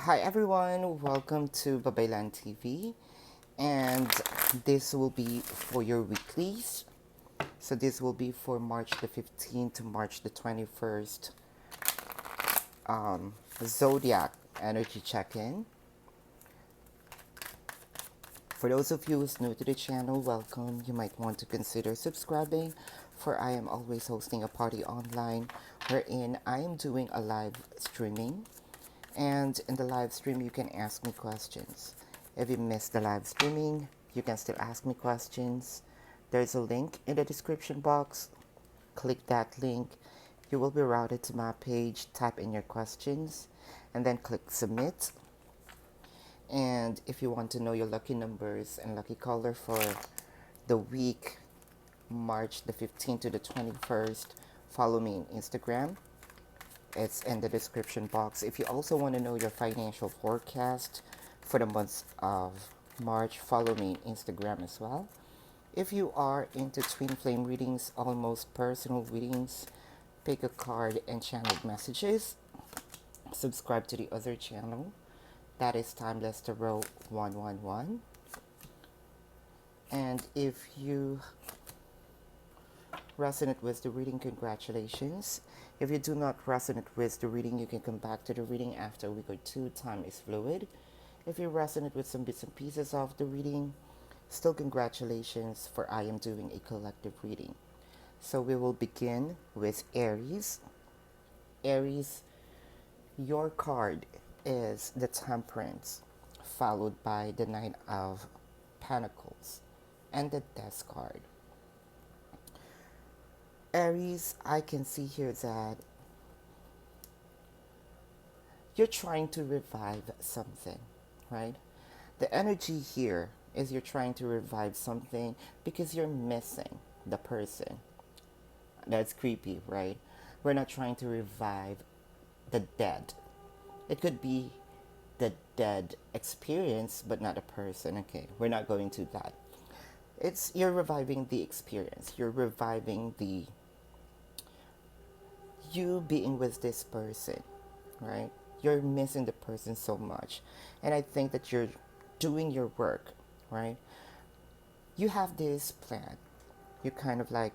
Hi everyone, welcome to Babaylantv, and this will be for your weeklies. So this will be for March the 15th to March the 21st, Zodiac energy check-in. For those of you who's new to the channel, welcome. You might want to consider subscribing, for I am always hosting a party online wherein I am doing a live streaming. And in the live stream, you can ask me questions. If you missed the live streaming, you can still ask me questions. There's a link in the description box. Click that link. You will be routed to my page. Type in your questions and then click submit. And if you want to know your lucky numbers and lucky color for the week, March the 15th to the 21st, follow me on Instagram. It's in the description box. If you also want to know your financial forecast for the month of March, follow me on Instagram as well. If you are into twin flame readings, almost personal readings, pick a card and channeled messages, subscribe to the other channel. That is Timeless Tarot 111. And if you resonate with the reading, congratulations. If you do not resonate with the reading, you can come back to the reading after a week or two. Time is fluid. If you resonate with some bits and pieces of the reading, still congratulations, for I am doing a collective reading. So we will begin with Aries. Aries, your card is the Temperance, followed by the Knight of Pentacles and the Death card. Aries, I can see here that you're trying to revive something, right? The energy here is you're trying to revive something because you're missing the person. That's creepy, right? We're not trying to revive the dead. It could be the dead experience, but not a person. Okay, we're not going to that. You're reviving the experience. You're reviving the you being with this person, right? You're missing the person so much. And I think that you're doing your work, right? You have this plan. You kind of like,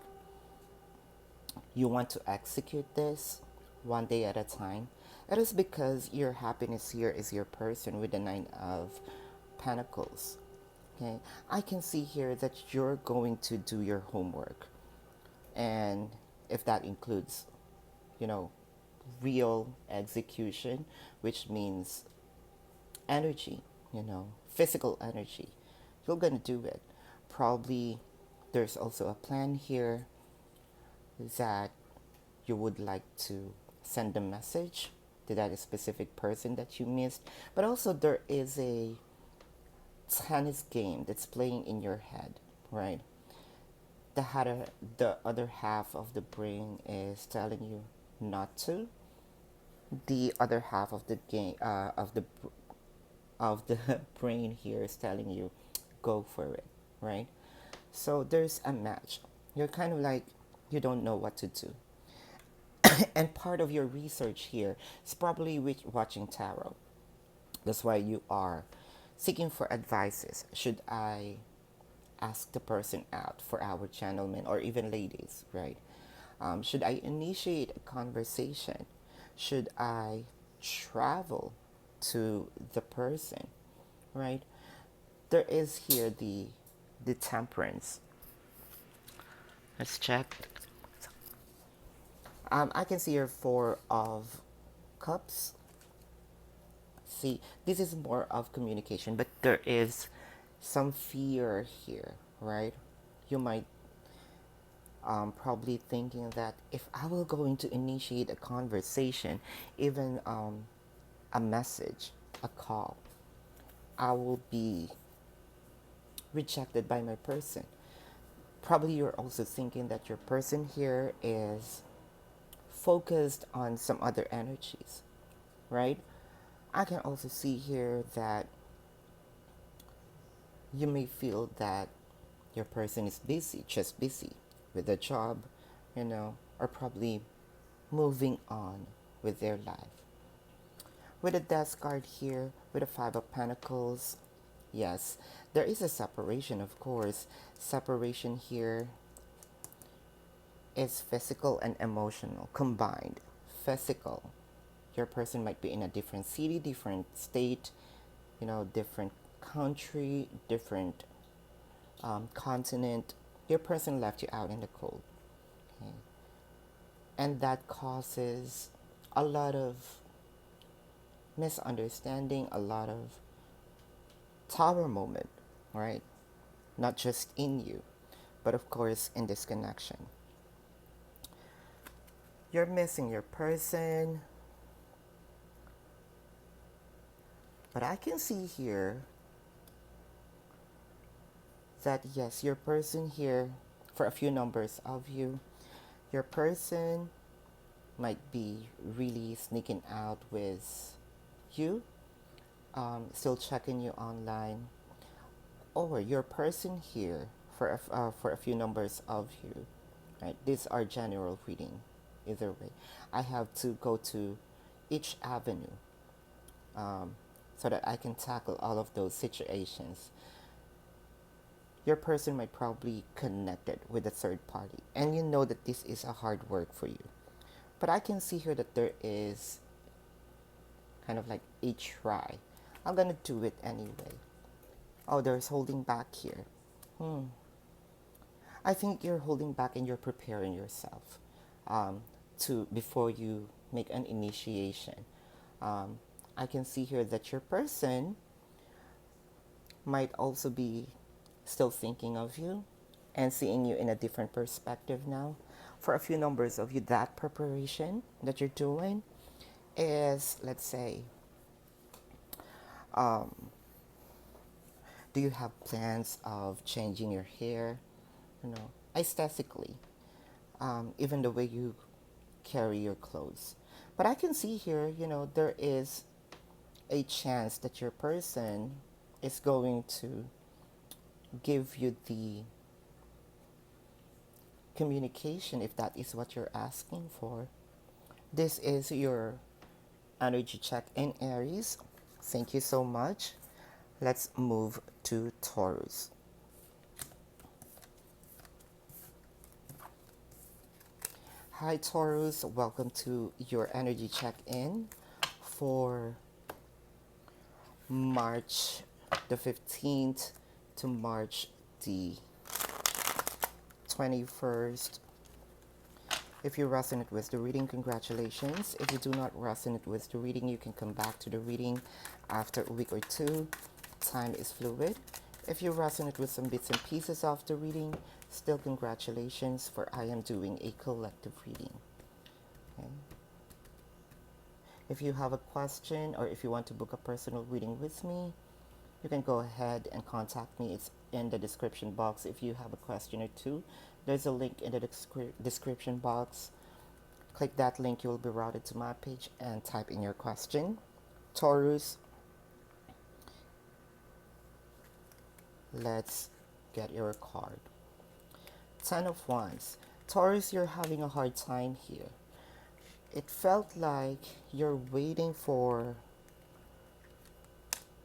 you want to execute this one day at a time. It is because your happiness here is your person with the Nine of Pentacles. Okay, I can see here that you're going to do your homework. And if that includes, you know, real execution, which means energy, physical energy, you're going to do it. Probably there's also a plan here that you would like to send a message to that specific person that you missed. But also there is a tennis game that's playing in your head, right? The other half of the brain is telling you not to. The other half of the game of the brain here is telling you go for it, right? So there's a match. You're kind of like, you don't know what to do. And part of your research here is probably watching tarot. That's why you are seeking for advices. Should I ask the person out for our gentlemen or even ladies, right? Should I initiate a conversation? Should I travel to the person, right? There is here the Temperance. Let's check. I can see here Four of Cups. See, this is more of communication, but there is some fear here, right? You might probably thinking that if I will going to initiate a conversation, even a message, a call, I will be rejected by my person. Probably you're also thinking that your person here is focused on some other energies, right? I can also see here that you may feel that your person is busy, just busy with a job, or probably moving on with their life. With the Death card here, with the Five of Pentacles, yes, there is a separation, of course. Separation here is physical and emotional combined. Physical, your person might be in a different city, different state, different country, different continent. Your person left you out in the cold. Okay? And that causes a lot of misunderstanding, a lot of tower moment, right? Not just in you, but of course in this connection. You're missing your person, but I can see here that yes, your person here, for a few numbers of you, your person might be really sneaking out with you, still checking you online, or your person here, for a few numbers of you, right? These are general reading, either way. I have to go to each avenue so that I can tackle all of those situations. Your person might probably connected with a third party, and you know that this is a hard work for you. But I can see here that there is kind of like a try. I'm gonna do it anyway. Oh, there's holding back here. I think you're holding back and you're preparing yourself to before you make an initiation. I can see here that your person might also be still thinking of you and seeing you in a different perspective now. For a few numbers of you, that preparation that you're doing is, let's say, do you have plans of changing your hair? Aesthetically, even the way you carry your clothes. But I can see here, there is a chance that your person is going to give you the communication if that is what you're asking for. This is your energy check in Aries. Thank you so much. Let's move to Taurus. Hi Taurus, welcome to your energy check-in for March the 15th to March the 21st. If you resonate with the reading, congratulations. If you do not resonate with the reading, you can come back to the reading after a week or two. Time is fluid. If you resonate with some bits and pieces of the reading, still congratulations, for I am doing a collective reading. Okay. If you have a question or if you want to book a personal reading with me, you can go ahead and contact me. It's in the description box. If you have a question or two, there's a link in the description box. Click that link, you will be routed to my page and type in your question. Taurus, let's get your card. 10 of Wands. Taurus, you're having a hard time here. It felt like you're waiting for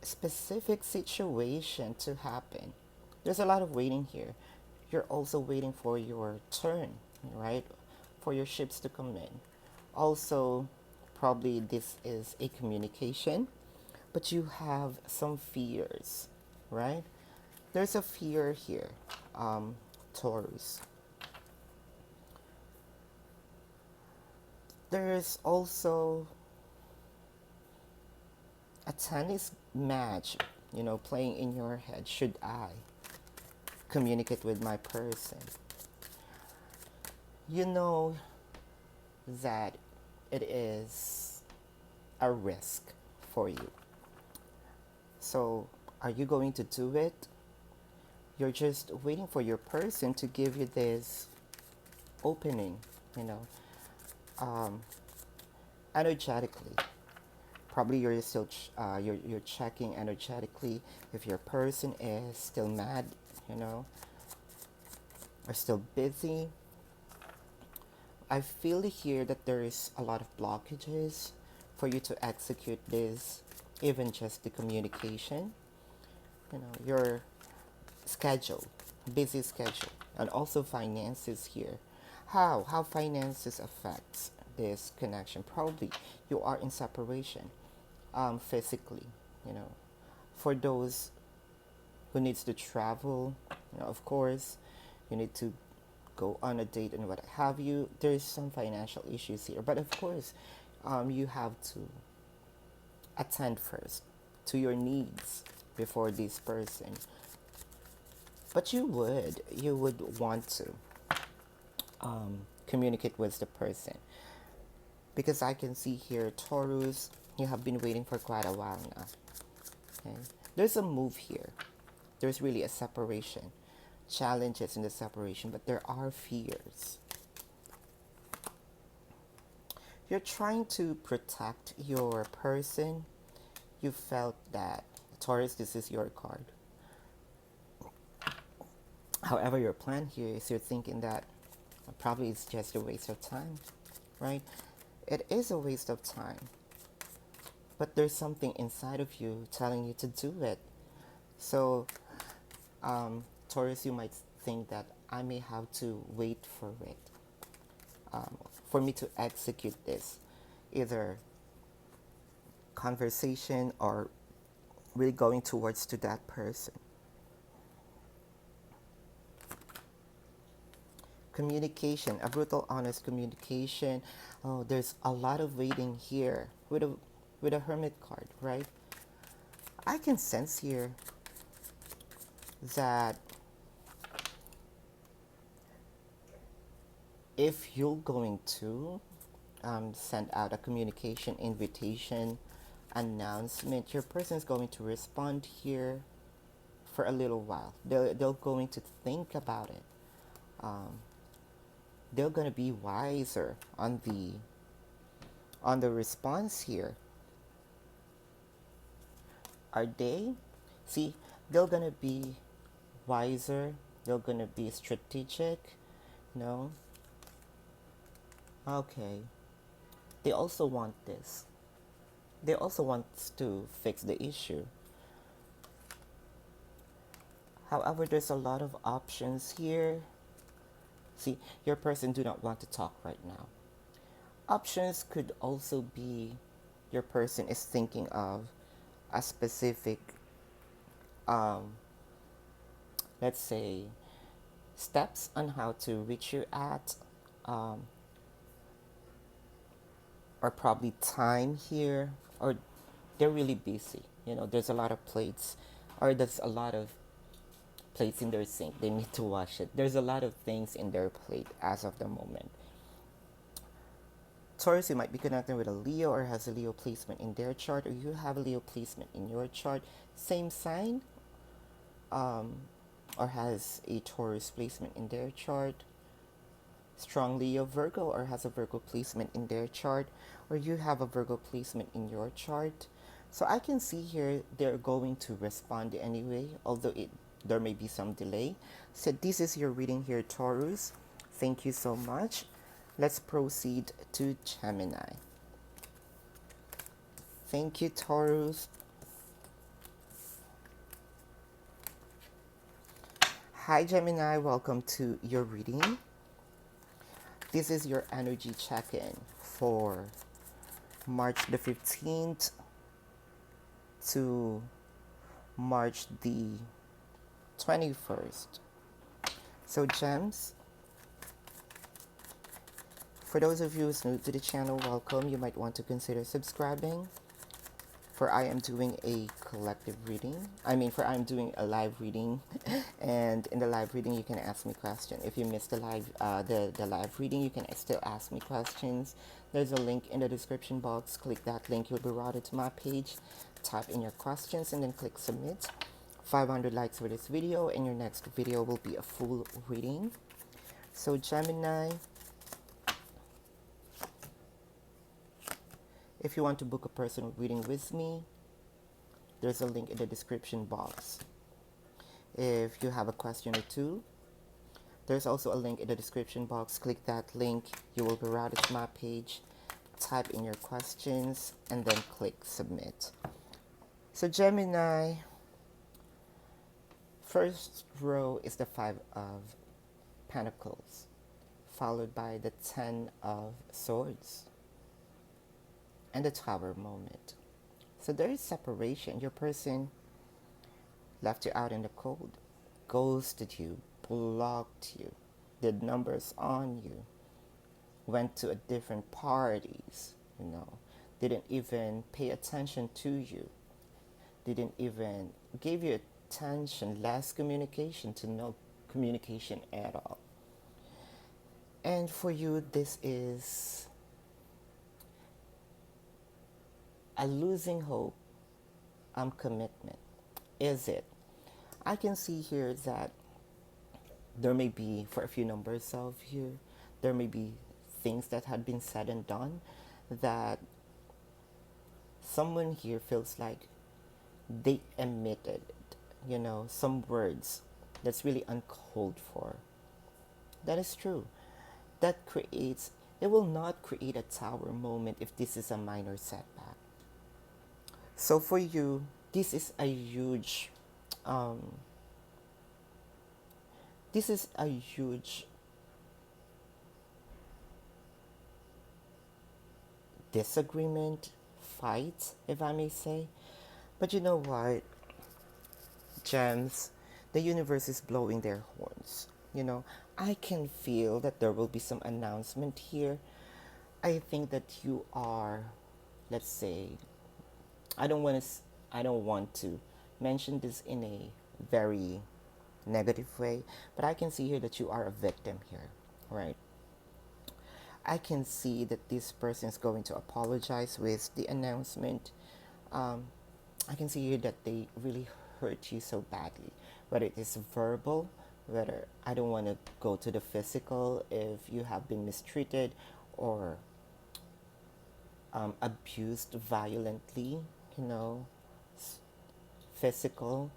a specific situation to happen. There's a lot of waiting here. You're also waiting for your turn, right? For your ships to come in. Also, probably this is a communication, but you have some fears, right? There's a fear here, Taurus. There's also a tennis match, playing in your head. Should I communicate with my person? You know that it is a risk for you. So, are you going to do it? You're just waiting for your person to give you this opening, energetically. Probably you're still you're checking energetically if your person is still mad, or still busy. I feel here that there is a lot of blockages for you to execute this, even just the communication, your schedule, busy schedule, and also finances here. How finances affects this connection? Probably you are in separation, physically, you know. For those who needs to travel, of course, you need to go on a date and what have you. There's some financial issues here, but of course, you have to attend first to your needs before this person. But you would want to communicate with the person, because I can see here, Taurus, you have been waiting for quite a while now. Okay, there's a move here. There's really a separation, challenges in the separation, but there are fears. You're trying to protect your person. You felt that, Taurus, this is your card. However, your plan here is you're thinking that probably it's just a waste of time, right? It is a waste of time, but there's something inside of you telling you to do it. So, Taurus, you might think that I may have to wait for it, for me to execute this, either conversation or really going towards to that person. Communication, a brutal, honest communication. Oh, there's a lot of waiting here with a hermit card, right? I can sense here that if you're going to send out a communication invitation announcement, your person is going to respond here for a little while. They're going to think about it. They're going to be wiser on the response here. Are they? See, they're going to be wiser. They're going to be strategic. No? Okay. They also want this. They also want to fix the issue. However, there's a lot of options here. See, your person do not want to talk right now. Options could also be your person is thinking of a specific, let's say, steps on how to reach you at, or probably time here, or they're really busy. There's a lot of plates, or there's a lot of plates in their sink. They need to wash it. There's a lot of things in their plate as of the moment. Taurus, you might be connecting with a Leo or has a Leo placement in their chart, or you have a Leo placement in your chart. Same sign, or has a Taurus placement in their chart. Strong Leo, Virgo, or has a Virgo placement in their chart, or you have a Virgo placement in your chart. So I can see here they're going to respond anyway, although there may be some delay. So this is your reading here, Taurus. Thank you so much. Let's proceed to Gemini. Thank you, Taurus. Hi, Gemini. Welcome to your reading. This is your energy check-in for March the 15th to March the 21st. So, gems, for those of you who's new to the channel, welcome. You might want to consider subscribing, for I am doing a collective reading. I am doing a live reading, and in the live reading, you can ask me questions. If you missed the live reading, you can still ask me questions. There's a link in the description box. Click that link. You'll be routed to my page. Type in your questions and then click submit. 500 likes for this video, and your next video will be a full reading. So, Gemini, if you want to book a personal reading with me, there's a link in the description box. If you have a question or two, there's also a link in the description box. Click that link. You will be routed to my page. type in your questions, and then click submit. So Gemini, first row is the Five of Pentacles, followed by the Ten of Swords and the Tower moment. So there is separation. Your person left you out in the cold, ghosted you, blocked you, did numbers on you, went to a different parties, didn't even pay attention to you, didn't even give you attention, less communication to no communication at all. And for you, this is a losing hope commitment. Is it? I can see here that there may be, for a few numbers of you, there may be things that had been said and done that someone here feels like they emitted, some words that's really uncalled for. That is true. It will not create a tower moment if this is a minor setback. So for you, this is a huge, um, this is a huge disagreement, fight, if I may say. But you know what, gems, the universe is blowing their horns. I can feel that there will be some announcement here. I think that you are, let's say, I don't want to mention this in a very negative way, but I can see here that you are a victim here, right? I can see that this person is going to apologize with the announcement. I can see here that they really hurt you so badly, whether it is verbal, whether I don't want to go to the physical, if you have been mistreated or abused violently, physical.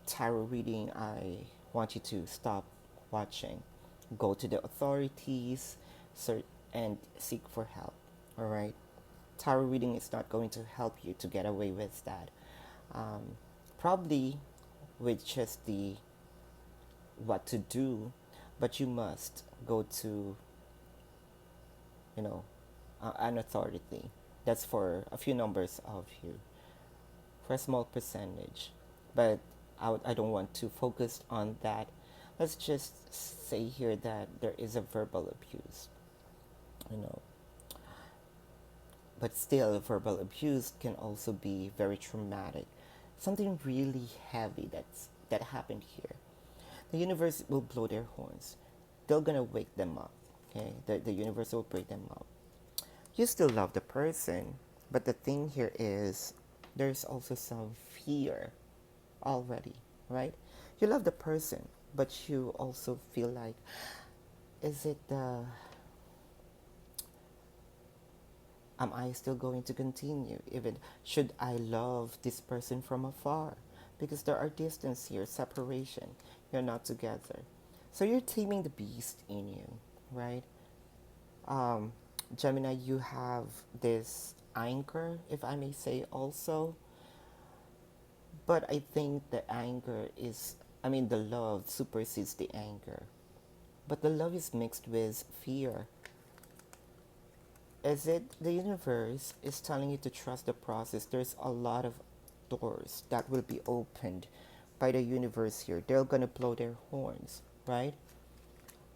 Tarot reading, I want you to stop watching. Go to the authorities, search, and seek for help. All right? Tarot reading is not going to help you to get away with that. Probably with just the what to do, but you must go to, an authority. That's for a few numbers of you, for a small percentage. But I don't want to focus on that. Let's just say here that there is a verbal abuse, But still, verbal abuse can also be very traumatic. Something really heavy that happened here. The universe will blow their horns. They're gonna wake them up. Okay, the universe will wake them up. You still love the person, but the thing here is there's also some fear already, right? You love the person, but you also feel like, is it am I still going to continue? Even should I love this person from afar? Because there are distance here, separation. You're not together. So you're taming the beast in you, right? Gemini, you have this anger, if I may say also. But I think the the love supersedes the anger. But the love is mixed with fear. Is it the universe is telling you to trust the process? There's a lot of doors that will be opened by the universe here. They're going to blow their horns, right?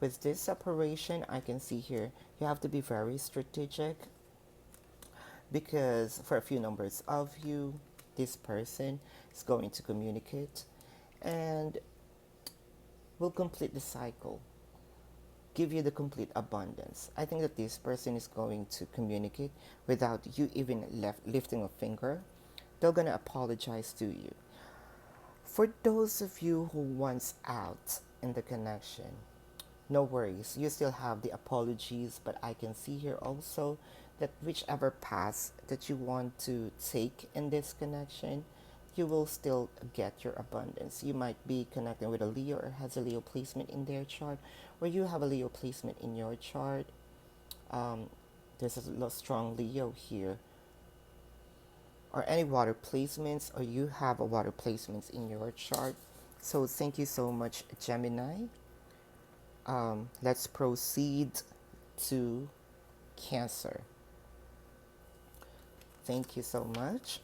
With this separation, I can see here, you have to be very strategic because for a few numbers of you, this person is going to communicate and will complete the cycle, give you the complete abundance. I think that this person is going to communicate without you even lifting a finger. They're going to apologize to you. For those of you who wants out in the connection, no worries. You still have the apologies, but I can see here also that whichever path that you want to take in this connection, you will still get your abundance. You might be connecting with a Leo or has a Leo placement in their chart, or you have a Leo placement in your chart. There's a strong Leo here, or any water placements, or you have a water placements in your chart. So thank you so much, Gemini. Let's proceed to Cancer. Thank you so much.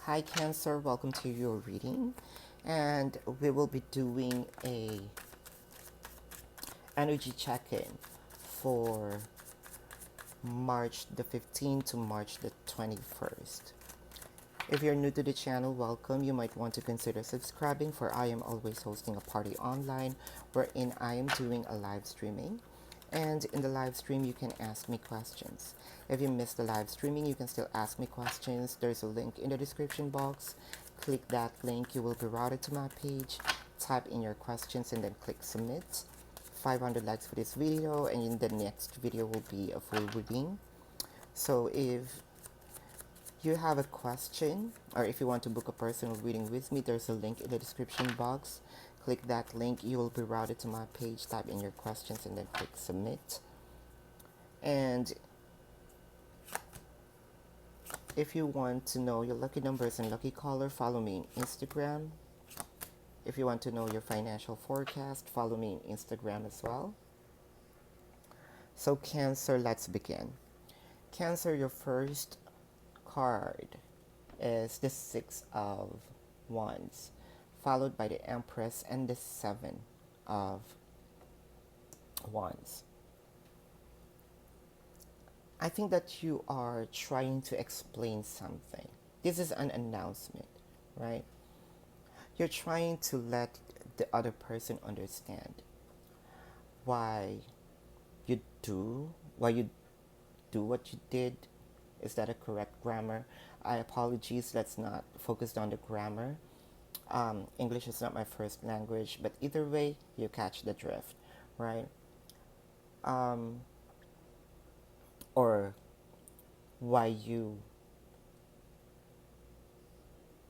Hi Cancer, welcome to your reading, and we will be doing a energy check-in for March the 15th to March the 21st. If you're new to the channel, welcome. You might want to consider subscribing, for I am always hosting a party online wherein I am doing a live streaming. And in the live stream, you can ask me questions. If you missed the live streaming, you can still ask me questions. There's a link in the description box. Click that link. You will be routed to my page. Type in your questions and then click submit. 500 likes for this video, and in the next video will be a full reading. So if you have a question, or if you want to book a personal reading with me, there's a link in the description box. Click that link. You will be routed to my page. Type in your questions and then click submit. And if you want to know your lucky numbers and lucky color, follow me on Instagram. If you want to know your financial forecast, follow me on Instagram as well. So Cancer, let's begin. Cancer, your first card is the Six of Wands, followed by the Empress and the Seven of Wands. I think that you are trying to explain something. This is an announcement, right? You're trying to let the other person understand why you do what you did. Is that a correct grammar? I apologize, let's not focus on the grammar. English is not my first language, but either way, you catch the drift, right? Or why you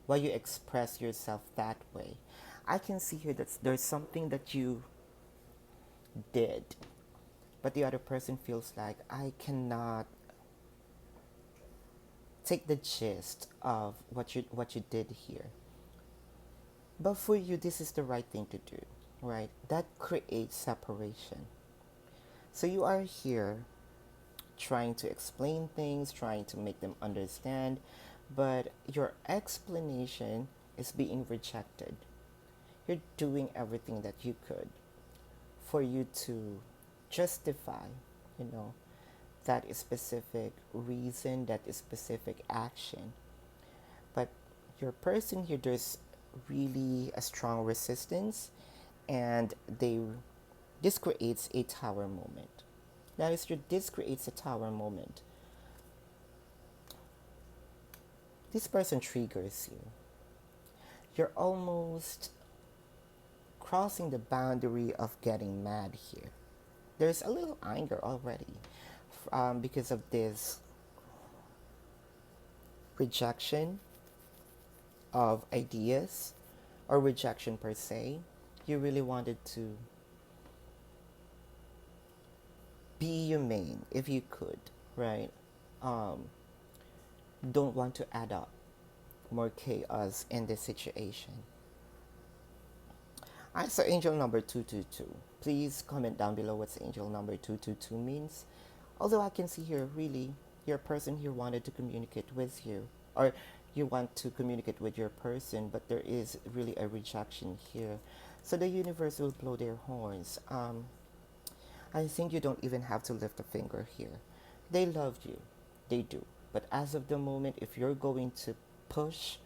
express yourself that way. I can see here that there's something that you did, but the other person feels like, I cannot take the gist of what you did here. But for you, this is the right thing to do, right? That creates separation. So you are here trying to explain things, trying to make them understand, but your explanation is being rejected. You're doing everything that you could for you to justify, that specific reason, that specific action. But your person here, there's really a strong resistance, and this creates a tower moment. Now, this creates a tower moment. This person triggers you. You're almost crossing the boundary of getting mad here. There's a little anger already because of this rejection of ideas, or rejection per se. You really wanted to be humane if you could, right? Don't want to add up more chaos in this situation. I saw angel number 222. Please comment down below what's angel number 222 means. Although I can see here, really, your person here wanted to communicate with you, or you want to communicate with your person, but there is really a rejection here. So the universe will blow their horns. I think you don't even have to lift a finger here. They loved you. They do. But as of the moment, if you're going to push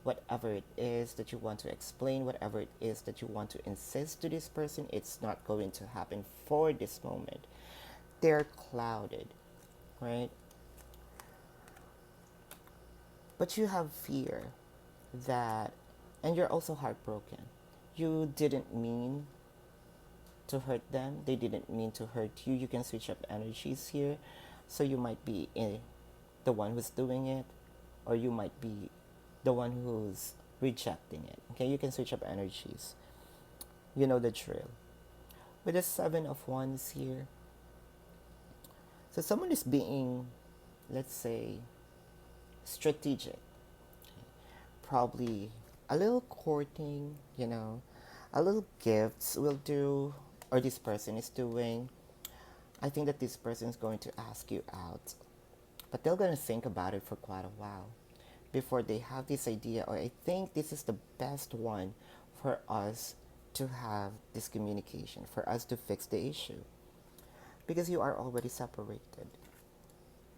whatever it is that you want to explain, whatever it is that you want to insist to this person, it's not going to happen for this moment. They're clouded, right? But you have fear that, and you're also heartbroken. You didn't mean to hurt them. They didn't mean to hurt you. You can switch up energies here. So you might be the one who's doing it, or you might be the one who's rejecting it. Okay, you can switch up energies. You know the drill. With the Seven of Wands here, so someone is being, let's say, strategic. Probably a little courting, a little gifts will do, or this person is doing. I think that this person is going to ask you out, but they're going to think about it for quite a while before they have this idea, or I think this is the best one for us to have this communication, for us to fix the issue, because you are already separated.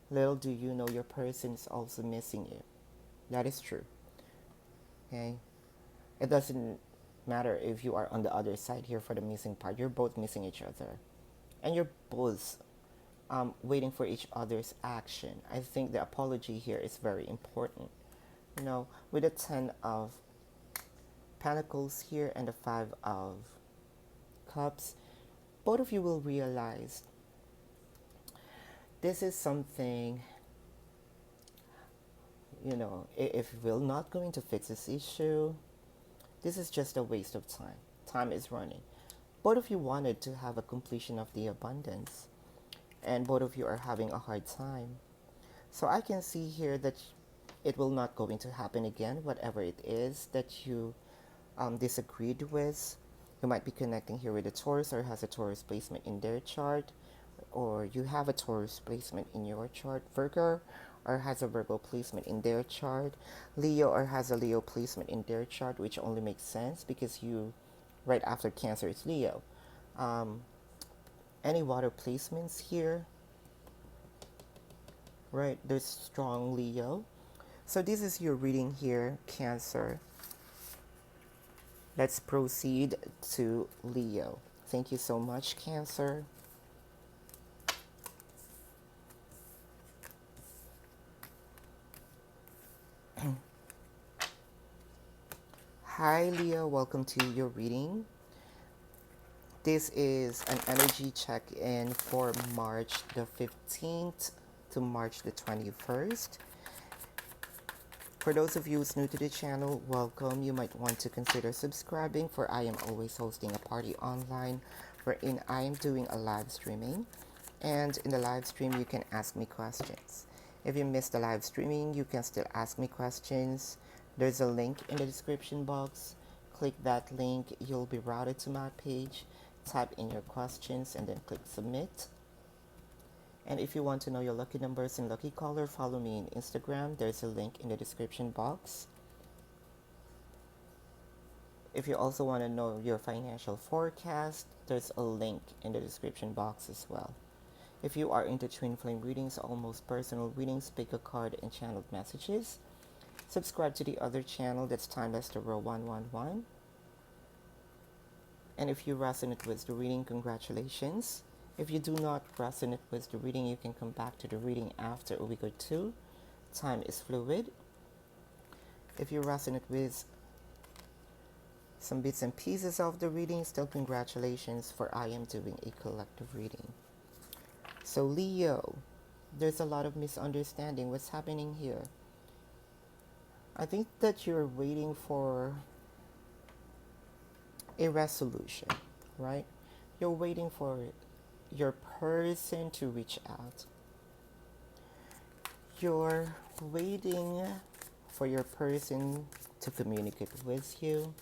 Little do you know your person is also missing you. That is true. Okay? It doesn't matter if you are on the other side here for the missing part. You're both missing each other. And you're both waiting for each other's action. I think the apology here is very important. With the Ten of Pentacles here and the Five of Cups, both of you will realize this is something, if we're not going to fix this issue, this is just a waste of time. Time is running. Both of you wanted to have a completion of the abundance, and both of you are having a hard time. So I can see here that it will not going to happen again, whatever it is that you disagreed with. You might be connecting here with a Taurus, or has a Taurus placement in their chart, or you have a Taurus placement in your chart. Virgo, or has a Virgo placement in their chart. Leo, or has a Leo placement in their chart, which only makes sense because you, right after Cancer, is Leo. Any water placements here, right? There's strong Leo. So this is your reading here, Cancer. Let's proceed to Leo. Thank you so much, Cancer. Hi, Leo. Welcome to your reading. This is an energy check-in for March the 15th to March the 21st. For those of you who's new to the channel, welcome. You might want to consider subscribing, for I am always hosting a party online wherein I am doing a live streaming. And in the live stream, you can ask me questions. If you missed the live streaming, you can still ask me questions. There's a link in the description box. Click that link. You'll be routed to my page. Type in your questions and then click submit. And if you want to know your lucky numbers and lucky color, follow me on Instagram. There's a link in the description box. If you also want to know your financial forecast, there's a link in the description box as well. If you are into twin flame readings, almost personal readings, pick a card and channeled messages, subscribe to the other channel, that's Timeless Tarot 111. And if you resonate with the reading, congratulations. If you do not resonate with the reading, you can come back to the reading after a week or two. Time is fluid. If you resonate with some bits and pieces of the reading, still congratulations, for I am doing a collective reading. So Leo, there's a lot of misunderstanding. What's happening here? I think that you're waiting for a resolution, right? You're waiting for your person to reach out. You're waiting for your person to communicate with you,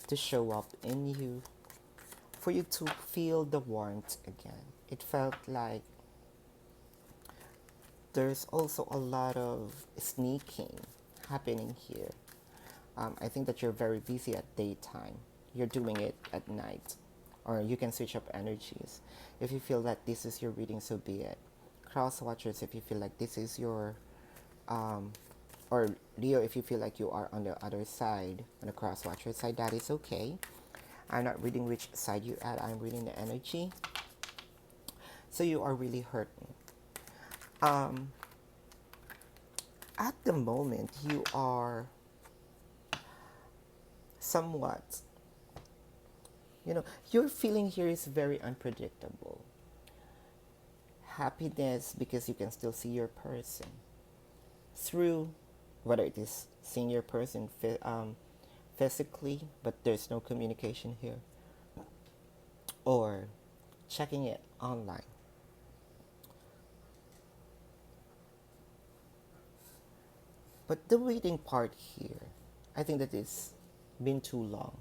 to show up in you, for you to feel the warmth again. It felt like there's also a lot of sneaking happening here. I think that you're very busy at daytime. You're doing it at night. Or you can switch up energies. If you feel that this is your reading, so be it. Cross watchers, if you feel like this is your, or Leo, if you feel like you are on the other side, on the cross watcher side, that is okay. I'm not reading which side you at, I'm reading the energy. So you are really hurting. At the moment, you are somewhat, your feeling here is very unpredictable. Happiness because you can still see your person through whether it is seeing your person physically, but there's no communication here, or checking it online. But the waiting part here, I think that it's been too long.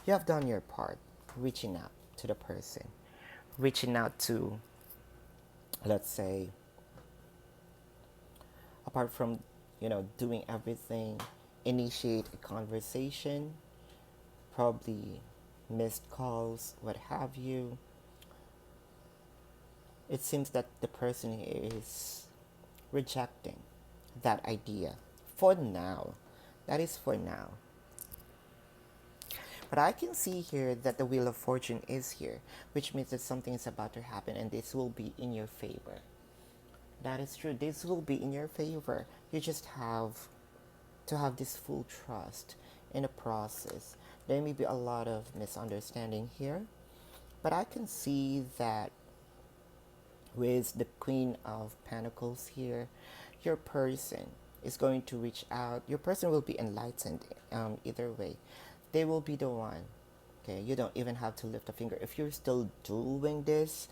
You have done your part, reaching out to the person, reaching out to, let's say, apart from, doing everything, initiate a conversation, probably missed calls, what have you. It seems that the person is rejecting that idea for now. That is for now. But I can see here that the Wheel of Fortune is here, which means that something is about to happen and this will be in your favor. That is true. This will be in your favor. You just have to have this full trust in the process. There may be a lot of misunderstanding here, but I can see that with the Queen of Pentacles here, your person is going to reach out. Your person will be enlightened either way. They will be the one. Okay, you don't even have to lift a finger. If you're still doing this,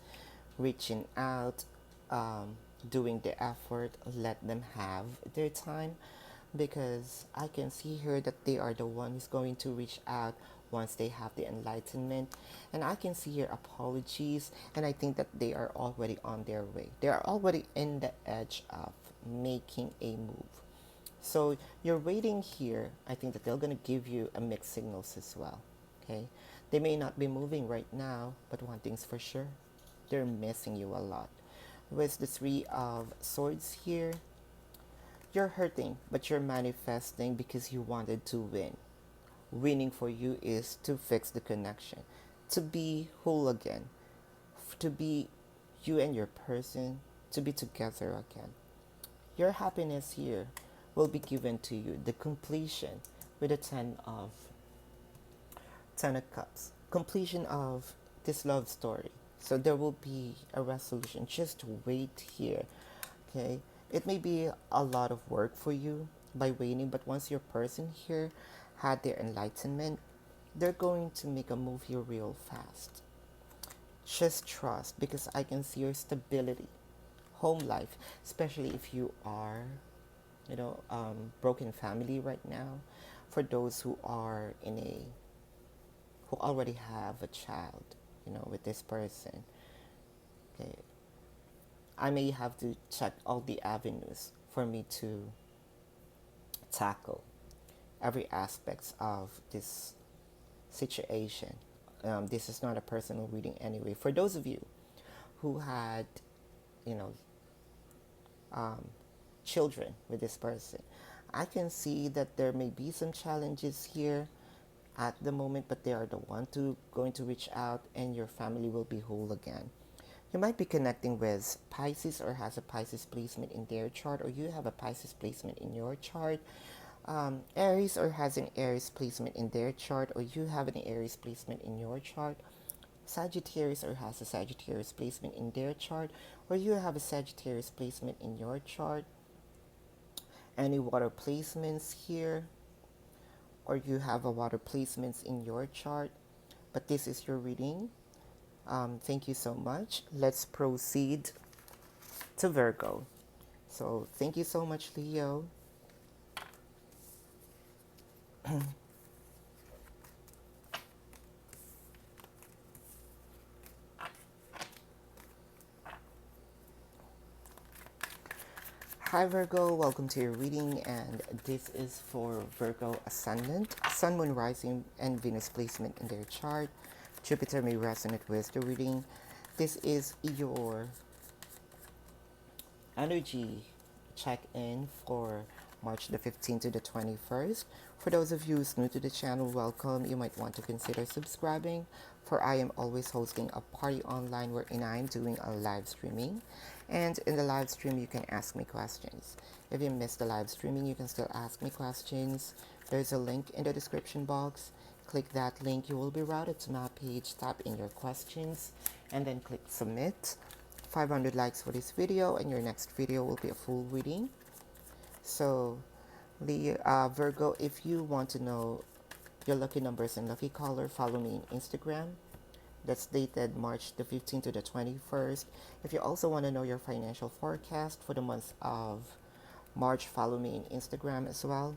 reaching out, doing the effort, let them have their time, because I can see here that they are the one who's going to reach out once they have the enlightenment. And I can see here apologies, and I think that they are already on their way. They are already in the edge of making a move. So you're waiting here. I think that they're going to give you a mixed signals as well. Okay, they may not be moving right now, but one thing's for sure, they're missing you a lot. With the Three of Swords here, you're hurting, but you're manifesting because you wanted to win. Winning for you is to fix the connection, to be whole again, to be you and your person, to be together again. Your happiness here will be given to you, the completion with the Ten of Cups, completion of this love story. So there will be a resolution. Just wait here, okay? It may be a lot of work for you by waiting, but once your person here had their enlightenment, they're going to make a move here real fast. Just trust, because I can see your stability, home life, especially if you are, broken family right now. For those who are who already have a child, with this person, okay, I may have to check all the avenues for me to tackle every aspect of this situation. This is not a personal reading anyway. For those of you who had, you know, children with this person, I can see that there may be some challenges here at the moment, but they are the one going to reach out, and your family will be whole again. You might be connecting with Pisces, or has a Pisces placement in their chart, or you have a Pisces placement in your chart. Aries, or has an Aries placement in their chart, or you have an Aries placement in your chart. Sagittarius, or has a Sagittarius placement in their chart, or you have a Sagittarius placement in your chart. Any water placements here, or you have a water placements in your chart. But this is your reading. Thank you so much. Let's proceed to Virgo. So thank you so much, Leo. Hi Virgo, welcome to your reading, and this is for Virgo Ascendant, Sun, Moon, Rising, and Venus placement in their chart. Jupiter may resonate with the reading. This is your energy check-in for March the 15th to the 21st. For those of you who's new to the channel, welcome. You might want to consider subscribing, for I am always hosting a party online wherein I am doing a live streaming. And in the live stream, you can ask me questions. If you missed the live streaming, you can still ask me questions. There's a link in the description box. Click that link. You will be routed to my page. Type in your questions and then click submit. 500 likes for this video, and your next video will be a full reading. So Virgo, if you want to know your lucky numbers and lucky color, follow me on Instagram. That's dated March the 15th to the 21st. If you also want to know your financial forecast for the month of March, follow me on Instagram as well.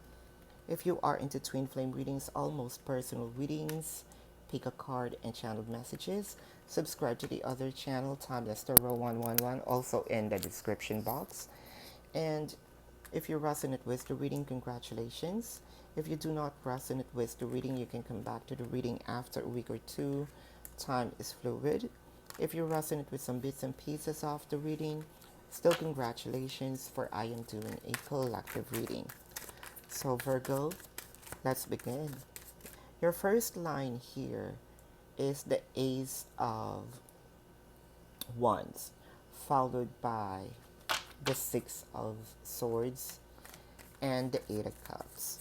If you are into twin flame readings, almost personal readings, pick a card and channel messages, subscribe to the other channel, Timeless Tarot 111, also in the description box. And if you resonate with the reading, congratulations. If you do not resonate with the reading, you can come back to the reading after a week or two. Time is fluid. If you resonate with some bits and pieces of the reading, still congratulations, for I am doing a collective reading. So Virgo, let's begin. Your first line here is the Ace of Wands, followed by the Six of Swords and the Eight of Cups.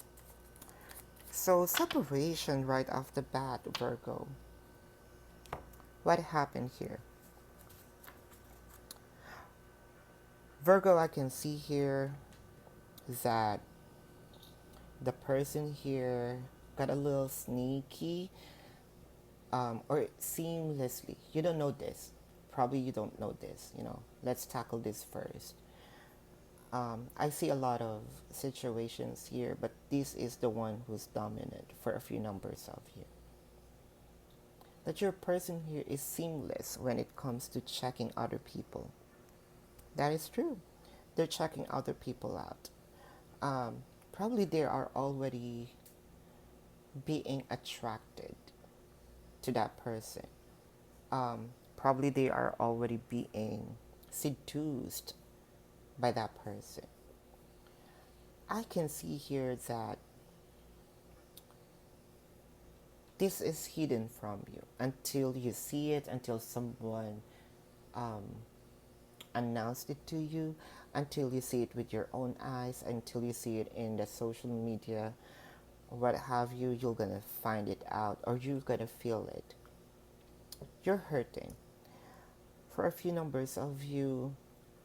So separation right off the bat, Virgo. What happened here? Virgo, I can see here that the person here got a little sneaky, or seamlessly. You don't know this. Probably you don't know this, Let's tackle this first. I see a lot of situations here, but this is the one who's dominant for a few numbers of you. That your person here is seamless when it comes to checking other people. That is true. They're checking other people out. Probably they are already being attracted to that person. Probably they are already being seduced by that person. I can see here that this is hidden from you until you see it, until someone announced it to you, until you see it with your own eyes, until you see it in the social media, what have you, you're gonna find it out, or you're gonna feel it. You're hurting. For a few numbers of you,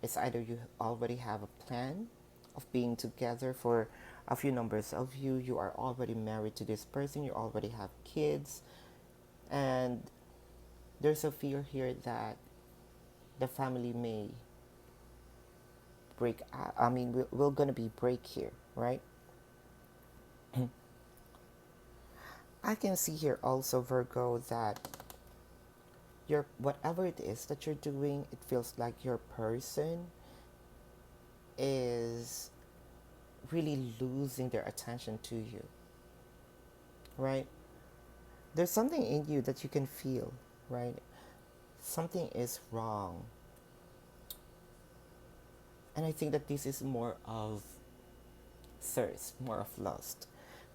it's either you already have a plan of being together. For a few numbers of you, you are already married to this person, you already have kids, and there's a fear here that the family may break. I mean, we're gonna be break here, right? I can see here also, Virgo, that your whatever it is that you're doing, it feels like your person is really losing their attention to you, right? There's something in you that you can feel, right? Something is wrong. And I think that this is more of thirst, more of lust.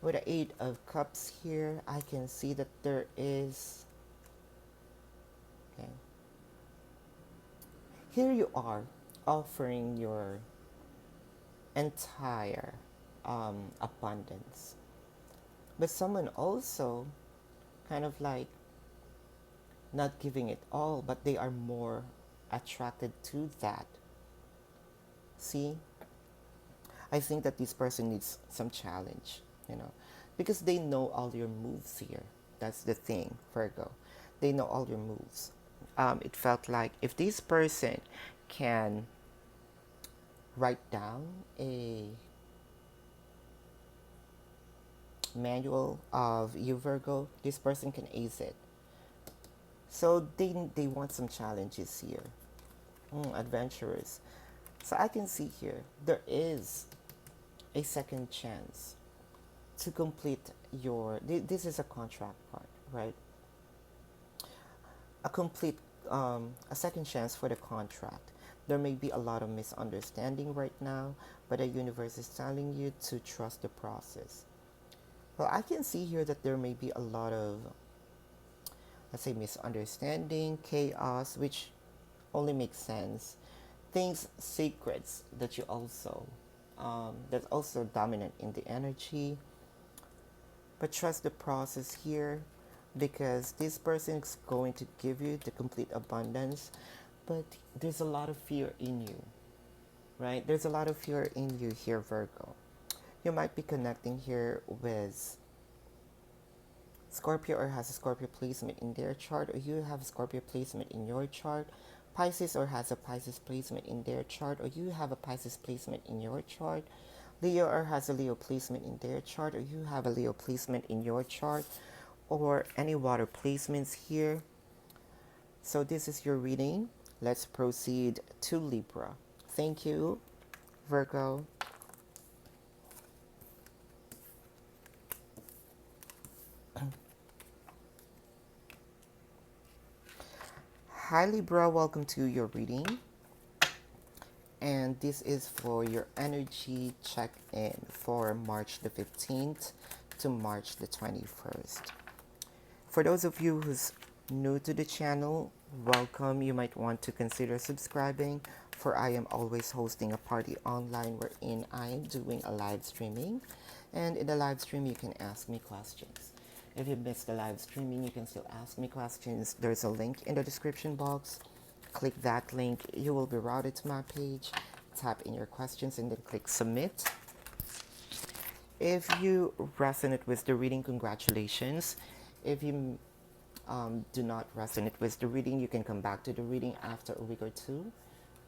With the Eight of Cups here, I can see that there is... Okay. Here you are offering your entire abundance. But someone also kind of like not giving it all, but they are more attracted to that. See? I think that this person needs some challenge, because they know all your moves here. That's the thing, Virgo. They know all your moves. It felt like if this person can write down a manual of you, Virgo, this person can ace it. So they want some challenges here. Adventurous. So I can see here, there is a second chance to complete your... This is a contract part, right? A second chance for the contract. There may be a lot of misunderstanding right now, but the universe is telling you to trust the process. Well, I can see here that there may be a lot of, let's say, misunderstanding, chaos, which only makes sense. Things, secrets that you also, that's also dominant in the energy. But trust the process here, because this person is going to give you the complete abundance, but there's a lot of fear in you, right? There's a lot of fear in you here, Virgo. You might be connecting here with Scorpio or has a Scorpio placement in their chart, or you have a Scorpio placement in your chart. Pisces or has a Pisces placement in their chart, or you have a Pisces placement in your chart. Leo or has a Leo placement in their chart, or you have a Leo placement in your chart, or any water placements here. So this is your reading. Let's proceed to Libra. Thank you, Virgo. Hi Libra, welcome to your reading. And this is for your energy check-in for March the 15th to March the 21st. For those of you who's new to the channel, welcome. You might want to consider subscribing, for I am always hosting a party online wherein I am doing a live streaming. And in the live stream, you can ask me questions. If you missed the live streaming, you can still ask me questions. There's a link in the description box. Click that link. You will be routed to my page. Type in your questions and then click submit. If you resonate with the reading, congratulations. If you do not resonate with the reading, you can come back to the reading after a week or two.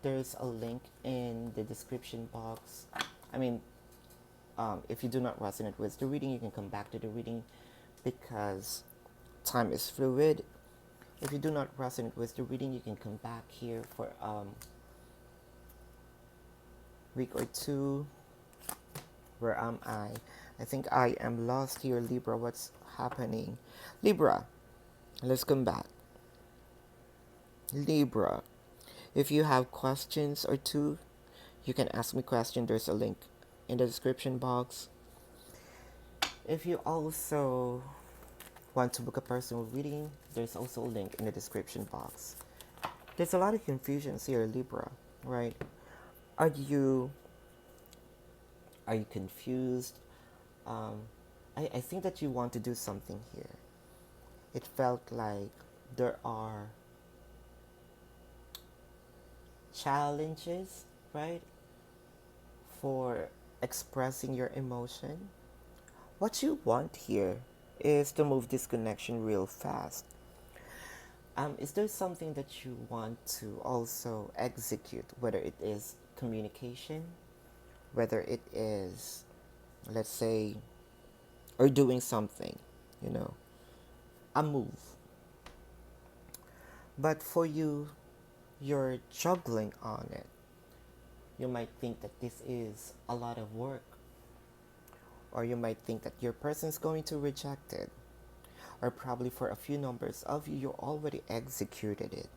There's a link in the description box. If you do not resonate with the reading, you can come back to the reading because time is fluid. If you do not resonate with the reading, you can come back here for week or two. Where am I? I think I am lost here, Libra. What's happening? Libra, let's come back. Libra, if you have questions or two, you can ask me question. There's a link in the description box. If you also want to book a personal reading, there's also a link in the description box. There's a lot of confusions here, Libra, right? Are you confused? I think that you want to do something here. It felt like there are challenges, right, for expressing your emotion. What you want here is to move this connection real fast. Is there something that you want to also execute, whether it is communication, whether it is, let's say, or doing something, a move. But for you, you're juggling on it. You might think that this is a lot of work. Or you might think that your person's going to reject it. Or probably for a few numbers of you, you already executed it.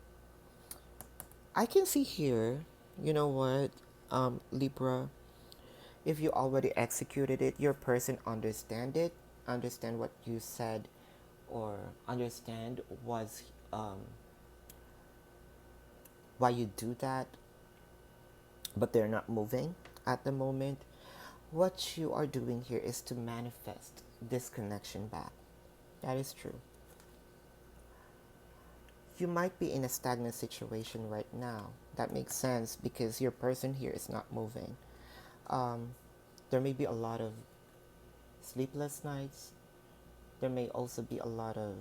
I can see here, you know what, Libra, if you already executed it, your person understand what you said, or understand was why you do that, but they're not moving at the moment. What you are doing here is to manifest this connection back. That is true. You might be in a stagnant situation right now. That makes sense because your person here is not moving. There may be a lot of sleepless nights. There may also be a lot of,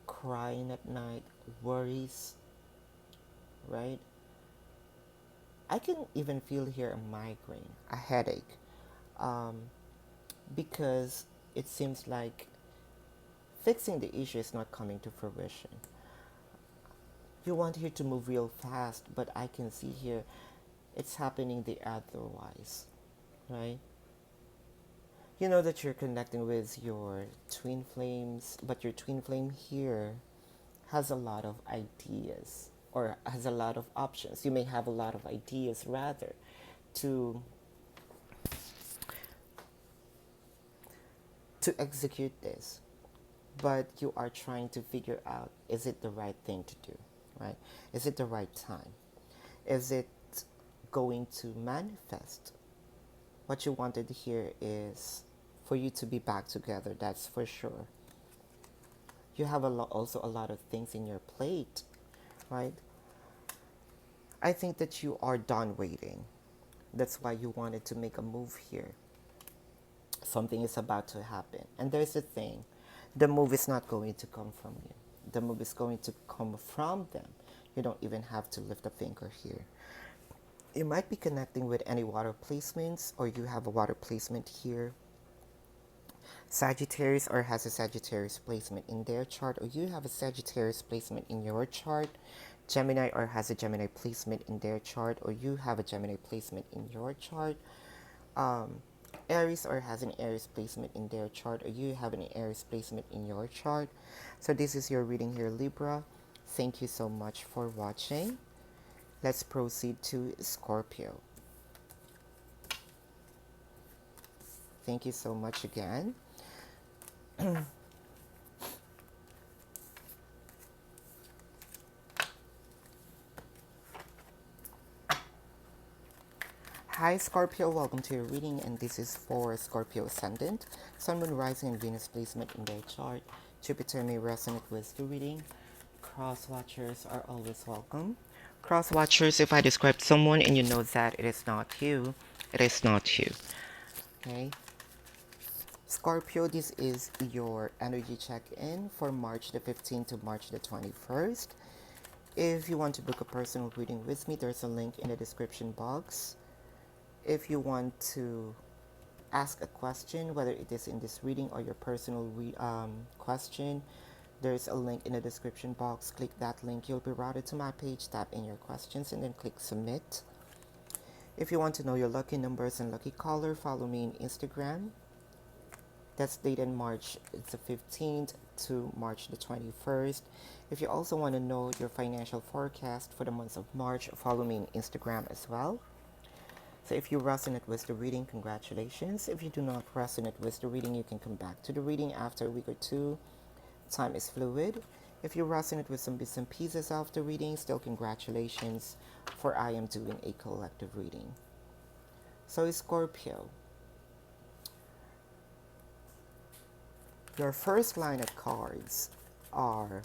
crying at night, worries, right? I can even feel here a migraine, a headache, because it seems like fixing the issue is not coming to fruition. You want here to move real fast, but I can see here it's happening the otherwise, right? You know that you're connecting with your twin flames, but your twin flame here has a lot of ideas, or has a lot of options. You may have a lot of ideas rather to execute this, but you are trying to figure out, is it the right thing to do, right? Is it the right time? Is it going to manifest? What you wanted here is for you to be back together, that's for sure. You have also a lot of things in your plate, right? I think that you are done waiting. That's why you wanted to make a move here. Something is about to happen. And there's the thing, the move is not going to come from you. The move is going to come from them. You don't even have to lift a finger here. You might be connecting with any water placements, or you have a water placement here. Sagittarius, or has a Sagittarius placement in their chart, or you have a Sagittarius placement in your chart. Gemini, or has a Gemini placement in their chart, or you have a Gemini placement in your chart. Aries, or has an Aries placement in their chart, or you have an Aries placement in your chart. So this is your reading here, Libra. Thank you so much for watching. Let's proceed to Scorpio. Thank you so much again. Hi Scorpio, welcome to your reading, and this is for Scorpio Ascendant, Sun, Moon, Rising, and Venus placement in their chart. Jupiter may resonate with the reading. Cross watchers are always welcome. Cross watchers, if I describe someone and you know that it is not you, it is not you. Okay. Scorpio, this is your energy check-in for March the 15th to March the 21st. If you want to book a personal reading with me, there's a link in the description box. If you want to ask a question, whether it is in this reading or your personal question, there's a link in the description box. Click that link. You'll be routed to my page. Tap in your questions and then click submit. If you want to know your lucky numbers and lucky color, follow me on Instagram. That's dated March the 15th to March the 21st. If you also want to know your financial forecast for the month of March, follow me on Instagram as well. So if you resonate with the reading, congratulations. If you do not resonate with the reading, you can come back to the reading after a week or two. Time is fluid. If you resonate with some bits and pieces of the reading, still congratulations, for I am doing a collective reading. So Scorpio, your first line of cards are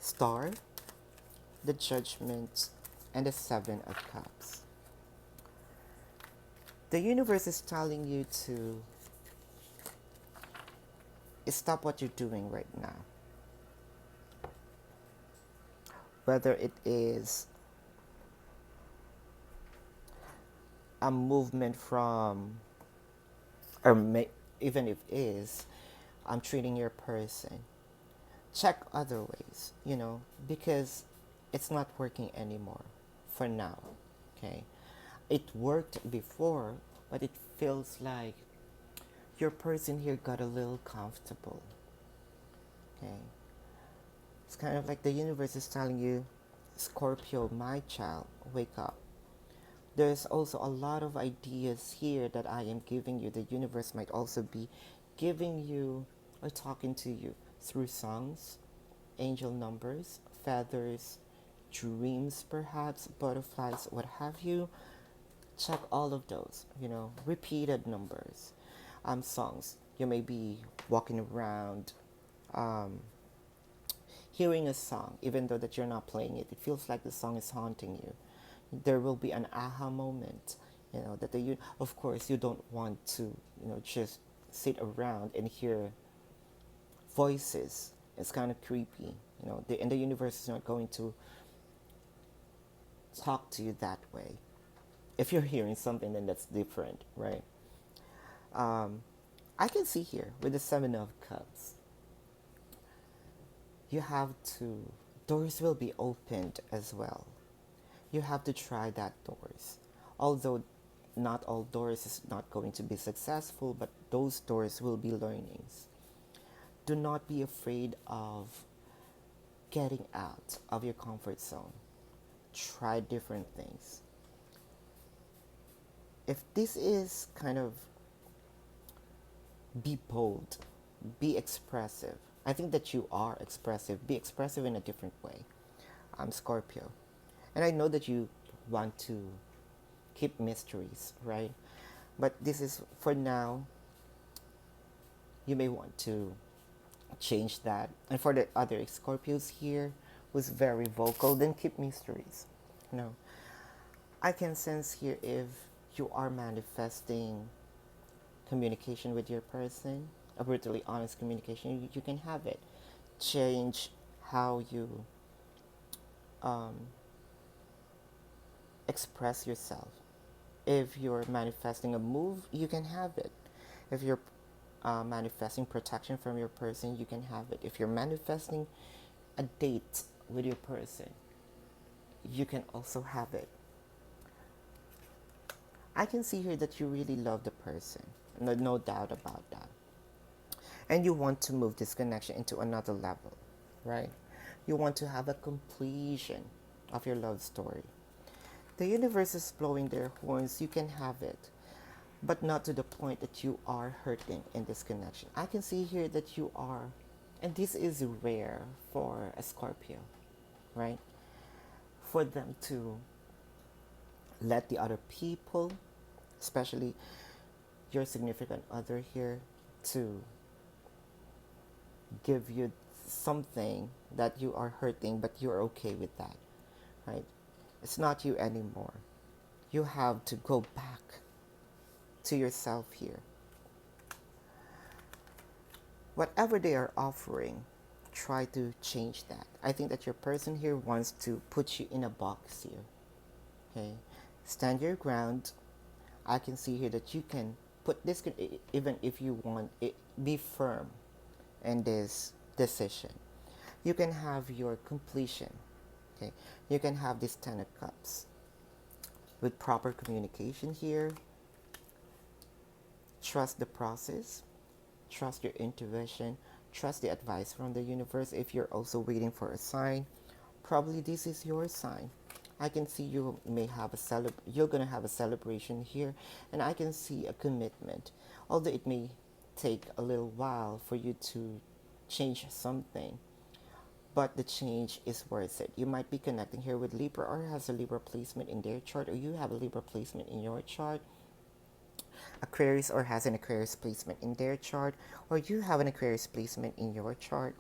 Star, the Judgment, and the Seven of Cups. The universe is telling you to stop what you're doing right now. Whether it is a movement from, even if it is, I'm treating your person. Check other ways, because it's not working anymore for now, okay? It worked before, but it feels like your person here got a little comfortable, okay? It's kind of like the universe is telling you, Scorpio, my child, wake up. There's also a lot of ideas here that I am giving you. The universe might also be giving you or talking to you through songs, angel numbers, feathers, dreams perhaps, butterflies, what have you. Check all of those, repeated numbers, songs. You may be walking around, hearing a song, even though that you're not playing it. It feels like the song is haunting you. There will be an aha moment, that of course you don't want to, just sit around and hear voices. It's kind of creepy, and the universe is not going to talk to you that way. If you're hearing something, then that's different, right? I can see here with the Seven of Cups, doors will be opened as well. You have to try that doors. Although not all doors is not going to be successful, but those doors will be learnings. Do not be afraid of getting out of your comfort zone. Try different things. If this is kind of, be bold, be expressive. I think that you are expressive. Be expressive in a different way. I'm Scorpio. And I know that you want to keep mysteries, right? But this is, for now, you may want to change that. And for the other Scorpios here who's very vocal, then keep mysteries. I can sense here if you are manifesting communication with your person, a brutally honest communication, you can have it. Change how you um, express yourself. If you're manifesting a move, you can have it. If you're manifesting protection from your person, you can have it. If you're manifesting a date with your person, you can also have it. I can see here that you really love the person. No doubt about that. And you want to move this connection into another level, right? You want to have a completion of your love story. The universe is blowing their horns. You can have it, but not to the point that you are hurting in this connection. I can see here that you are, and this is rare for a Scorpio, right? For them to let the other people, especially your significant other here, to give you something that you are hurting, but you're okay with that, right? It's not you anymore. You have to go back to yourself here. Whatever they are offering, try to change that. I think that your person here wants to put you in a box here. Okay? Stand your ground. I can see here that you can put this, even if you want it, be firm in this decision. You can have your completion. Okay? You can have this 10 of Cups. With proper communication here, trust the process, trust your intuition, trust the advice from the universe. If you're also waiting for a sign, probably this is your sign. I can see you may have you're going to have a celebration here, and I can see a commitment. Although it may take a little while for you to change something, but the change is worth it. You might be connecting here with Libra, or has a Libra placement in their chart, or you have a Libra placement in your chart. Aquarius, or has an Aquarius placement in their chart, or you have an Aquarius placement in your chart.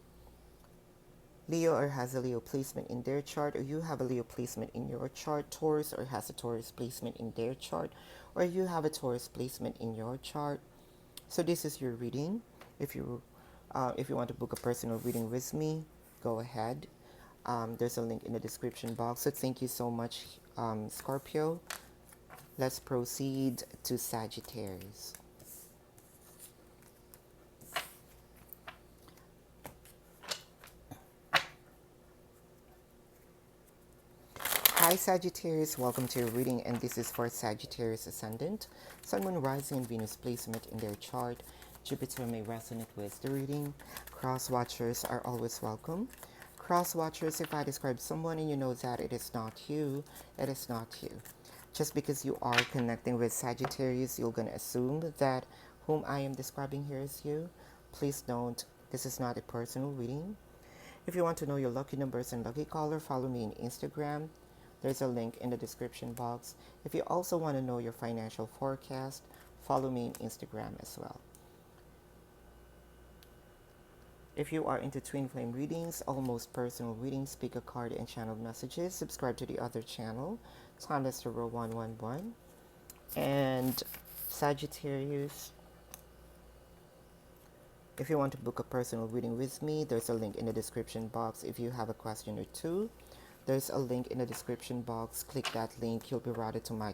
Leo, or has a Leo placement in their chart, or you have a Leo placement in your chart. Taurus, or has a Taurus placement in their chart, or you have a Taurus placement in your chart. So this is your reading. If you want to book a personal reading with me, go ahead. There's a link in the description box. So thank you so much, Scorpio. Let's proceed to Sagittarius. Hi Sagittarius, welcome to your reading, and this is for Sagittarius Ascendant, Sun, Moon, Rising, and Venus placement in their chart. Jupiter may resonate with the reading. Cross watchers are always welcome. Cross watchers, if I describe someone and you know that it is not you, it is not you. Just because you are connecting with Sagittarius, you're going to assume that whom I am describing here is you. Please don't. This is not a personal reading. If you want to know your lucky numbers and lucky color, follow me on Instagram. There's a link in the description box. If you also want to know your financial forecast, follow me on Instagram as well. If you are into twin flame readings, almost personal readings, pick a card and channel messages, subscribe to the other channel, Timeless Tarot 111. And Sagittarius, if you want to book a personal reading with me, there's a link in the description box. If you have a question or two, there's a link in the description box. Click that link. You'll be routed to my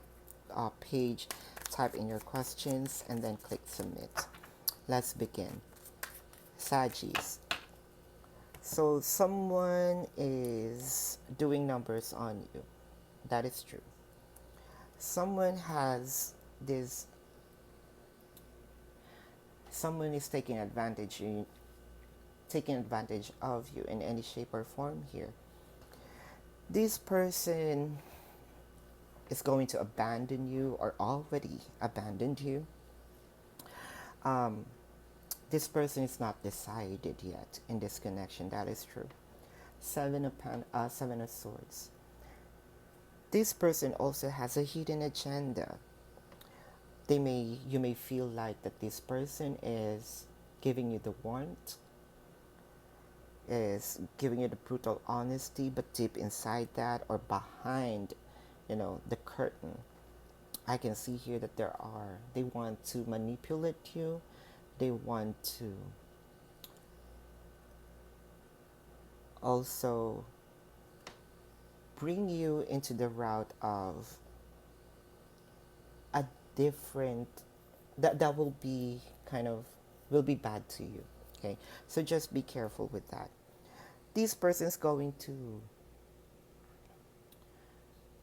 page. Type in your questions and then click submit. Let's begin. Saggies. So someone is doing numbers on you. That is true. Someone has this. Someone is taking advantage of you in any shape or form here. This person is going to abandon you or already abandoned you. This person is not decided yet in this connection. That is true. Seven of Swords. This person also has a hidden agenda. You may feel like that this person is giving you the warmth, is giving you the brutal honesty, but deep inside that or behind the curtain. I can see here that they want to manipulate you. They want to also bring you into the route of a different, that will be kind of, will be bad to you. Okay, so just be careful with that. This person's going to,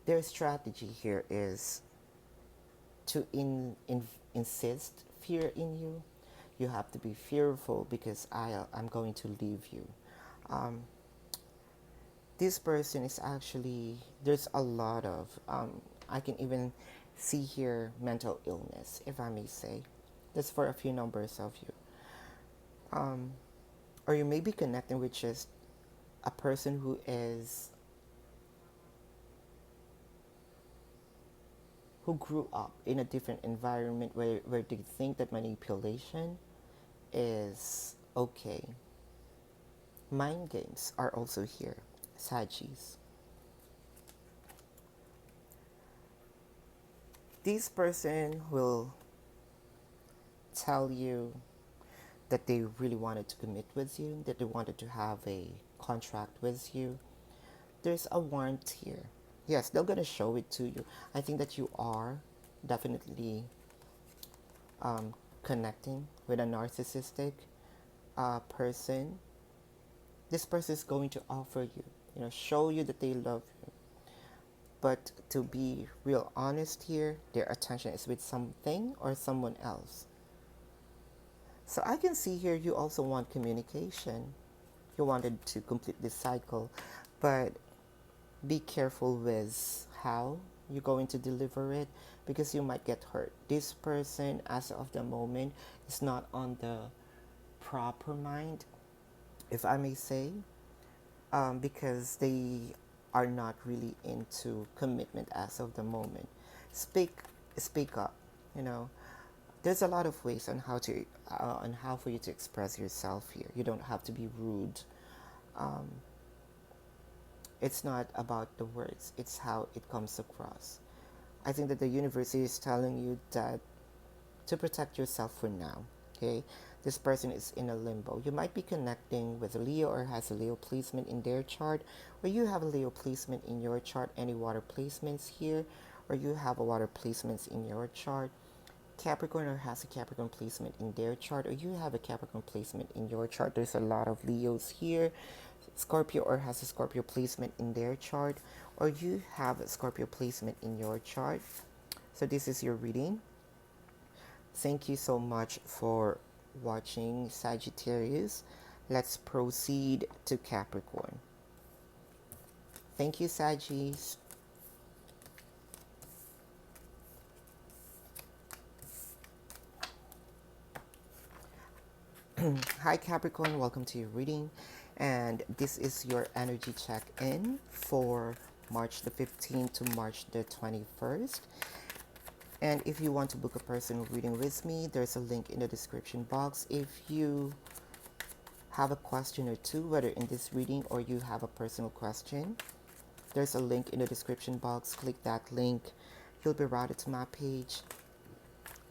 their strategy here is to insist fear in you. You have to be fearful because I'm going to leave you. um, this person is actually, there's a lot of, I can even see here mental illness, if I may say. That's for a few numbers of you. Or you may be connecting with just a person who grew up in a different environment where they think that manipulation is okay. Mind games are also here, Sagis. This person will tell you that they really wanted to commit with you, that they wanted to have a contract with you. There's a warmth here. Yes, they're going to show it to you. I think that you are definitely connecting with a narcissistic person. This person is going to offer you, show you that they love you. But to be real honest here, their attention is with something or someone else. So I can see here you also want communication. You wanted to complete this cycle, but be careful with how you're going to deliver it because you might get hurt. This person, as of the moment, is not on the proper mind, if I may say, because they are not really into commitment as of the moment. Speak up. There's a lot of ways on how for you to express yourself here. You don't have to be rude. It's not about the words, it's how it comes across. I think that the universe is telling you that to protect yourself for now, okay? This person is in a limbo. You might be connecting with a Leo or has a Leo placement in their chart, or you have a Leo placement in your chart, any water placements here, or you have a water placements in your chart. Capricorn or has a Capricorn placement in their chart, or you have a Capricorn placement in your chart. There's a lot of Leos here. Scorpio or has a Scorpio placement in their chart, or you have a Scorpio placement in your chart. So this is your reading. Thank you so much for watching, Sagittarius. Let's proceed to Capricorn. Thank you, Sagittarius. Hi Capricorn, welcome to your reading, and this is your energy check-in for March the 15th to March the 21st. And if you want to book a personal reading with me, there's a link in the description box. If you have a question or two, whether in this reading or you have a personal question, there's a link in the description box. Click that link, you'll be routed to my page.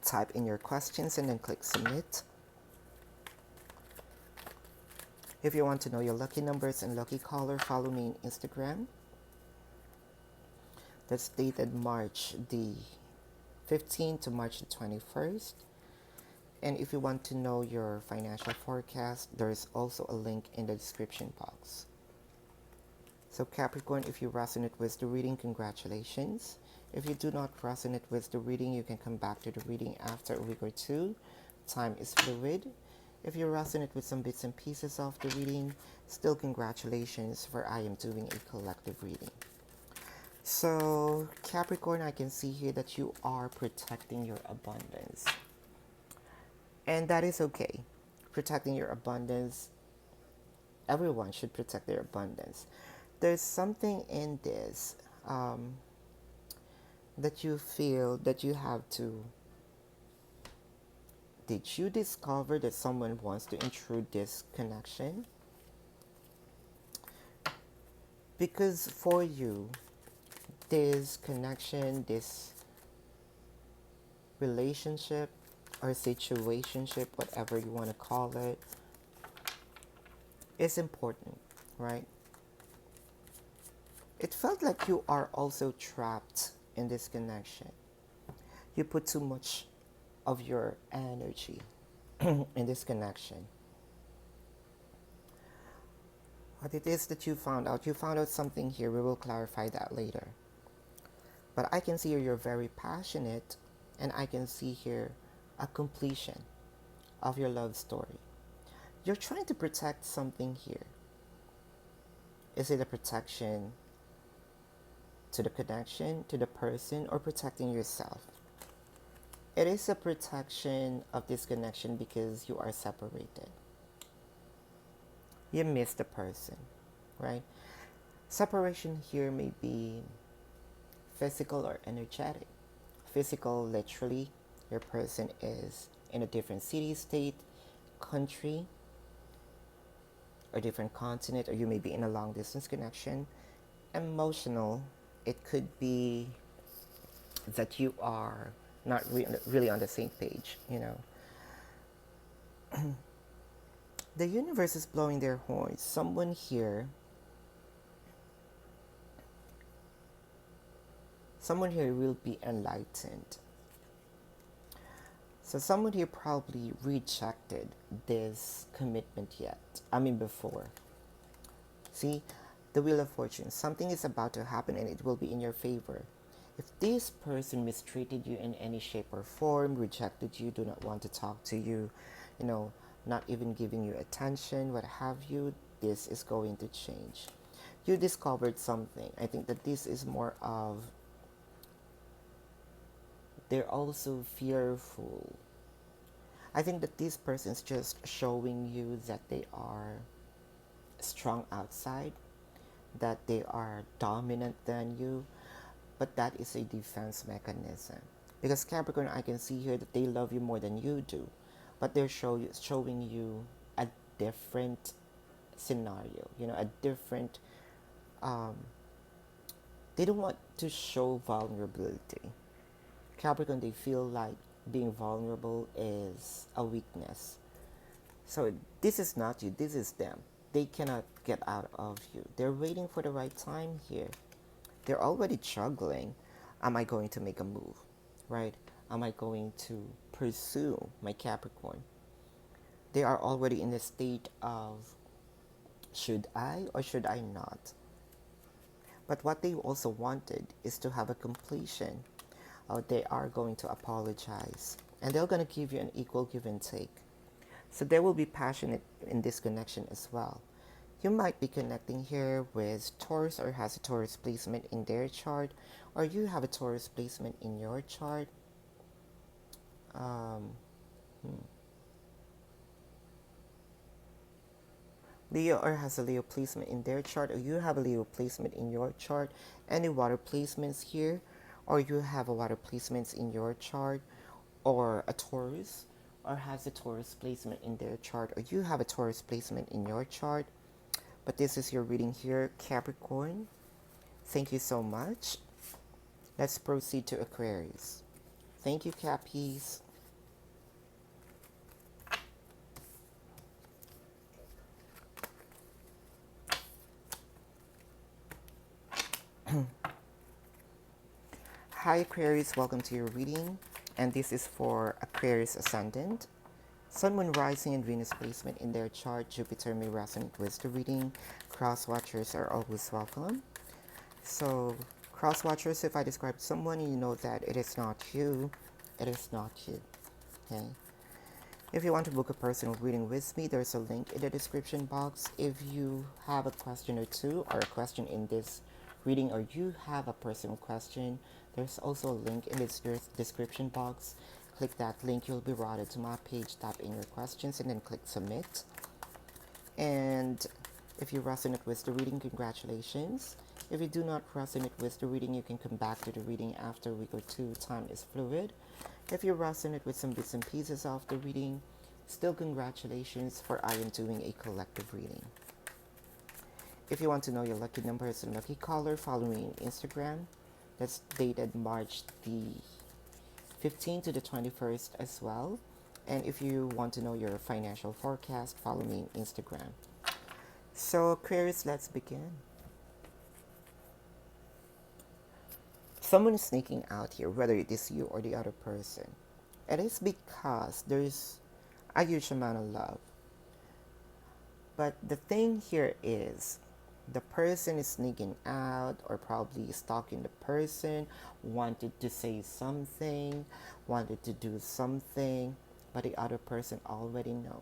Type in your questions and then click submit. If you want to know your lucky numbers and lucky caller, follow me on Instagram. That's dated March the 15th to March the 21st. And if you want to know your financial forecast, there's also a link in the description box. So Capricorn, if you resonate with the reading, congratulations. If you do not resonate with the reading, you can come back to the reading after a week or two. Time is fluid. If you resonate with some bits and pieces of the reading, still congratulations, for I am doing a collective reading. So Capricorn, I can see here that you are protecting your abundance. And that is okay. Protecting your abundance, everyone should protect their abundance. There's something in this that you feel that you have to. Did you discover that someone wants to intrude this connection? Because for you, this connection, this relationship or situationship, whatever you want to call it, is important, right? It felt like you are also trapped in this connection. You put too much of your energy in this connection. What it is that you found out something here. We will clarify that later. But I can see here you're very passionate, and I can see here a completion of your love story. You're trying to protect something here. Is it a protection to the connection, to the person, or protecting yourself? It is a protection of this connection because you are separated. You miss the person, right? Separation here may be physical or energetic. Physical, literally, your person is in a different city, state, country, or different continent, or you may be in a long distance connection. Emotional, it could be that you are not really on the same page, you know. The universe is blowing their horns. Someone here will be enlightened. So someone here probably rejected this commitment before. See, the Wheel of Fortune. Something is about to happen and it will be in your favor. If this person mistreated you in any shape or form, rejected you, do not want to talk to you, not even giving you attention, what have you, this is going to change. You discovered something. I think that this is more of, they're also fearful. I think that this person is just showing you that they are strong outside, that they are dominant than you, but that is a defense mechanism. Because Capricorn, I can see here that they love you more than you do, but they're showing you a different scenario, a different, they don't want to show vulnerability. Capricorn, they feel like being vulnerable is a weakness. So this is not you, this is them. They cannot get out of you. They're waiting for the right time here. They're already juggling. Am I going to make a move, right? Am I going to pursue my Capricorn? They are already in the state of, should I or should I not? But what they also wanted is to have a completion. They are going to apologize. And they're going to give you an equal give and take. So they will be passionate in this connection as well. You might be connecting here with Taurus or has a Taurus placement in their chart, or you have a Taurus placement in your chart. Leo or has a Leo placement in their chart, or you have a Leo placement in your chart. Any water placements here, or you have a water placements in your chart, or a Taurus or has a Taurus placement in their chart, or you have a Taurus placement in your chart. But this is your reading here, Capricorn. Thank you so much. Let's proceed to Aquarius. Thank you, Cappies. Hi, Aquarius. Welcome to your reading. And this is for Aquarius Ascendant. Sun, Moon, Rising, and Venus placement in their chart. Jupiter may resonate with the reading. Cross watchers are always welcome. So, cross watchers, if I describe someone, you know that it is not you. It is not you. Okay? If you want to book a personal reading with me, there's a link in the description box. If you have a question or two, or a question in this reading, or you have a personal question, there's also a link in this description box. Click that link, you'll be routed to my page. Type in your questions and then click submit. And if you resonate with the reading, congratulations. If you do not resonate with the reading, you can come back to the reading after a week or two. Time is fluid. If you resonate with some bits and pieces of the reading, still congratulations, for I am doing a collective reading. If you want to know your lucky numbers and lucky color, follow me on Instagram. That's dated March the 15th to the 21st as well. And if you want to know your financial forecast, follow me on Instagram. So Aquarius, let's begin. Someone is sneaking out here, whether it is you or the other person. It is because there's a huge amount of love. But the thing here is, the person is sneaking out or probably stalking the person, wanted to say something, wanted to do something, but the other person already know.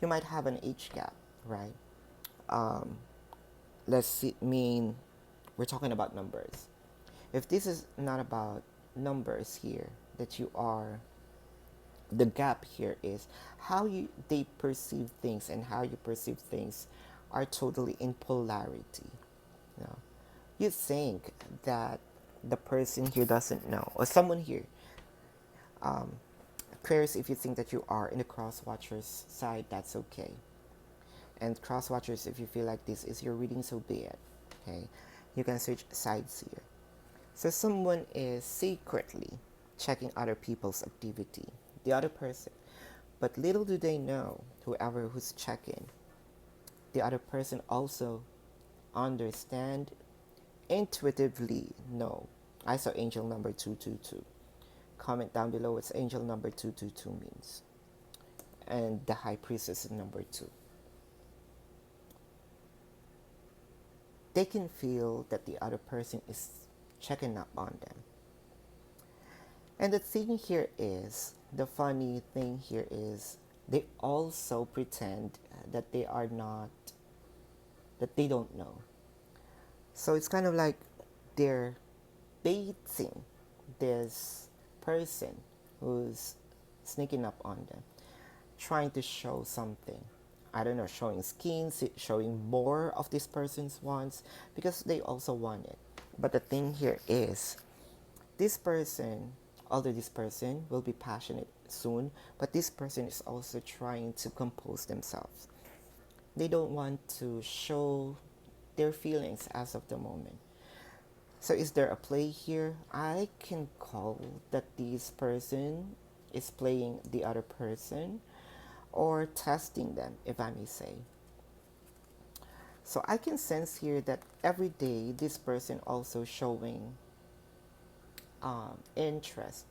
You might have an age gap, right? Um, let's see, we're talking about numbers. If this is not about numbers here, that you are, the gap here is how they perceive things, and how you perceive things are totally in polarity. You know, you think that the person here doesn't know, or someone here, Aquarius, if you think that you are in the cross watchers side, that's okay. And cross watchers, if you feel like this is your reading, so be it. Okay, you can search sides here. So someone is secretly checking other people's activity, the other person. But little do they know, whoever who's checking, the other person also understand, intuitively know. I saw angel number 222. Comment down below what angel number 222 means. And the high priestess is number 2. They can feel that the other person is checking up on them. And the thing here is, the funny thing here is, they also pretend that they are not, that they don't know. So it's kind of like they're baiting this person who's sneaking up on them, trying to show something. I don't know, showing skins, showing more of this person's wants, because they also want it. But the thing here is, this person, although this person will be passionate soon, but this person is also trying to compose themselves. They don't want to show their feelings as of the moment. So is there a play here? I can call that this person is playing the other person, or testing them, if I may say. So I can sense here that every day this person also showing interest.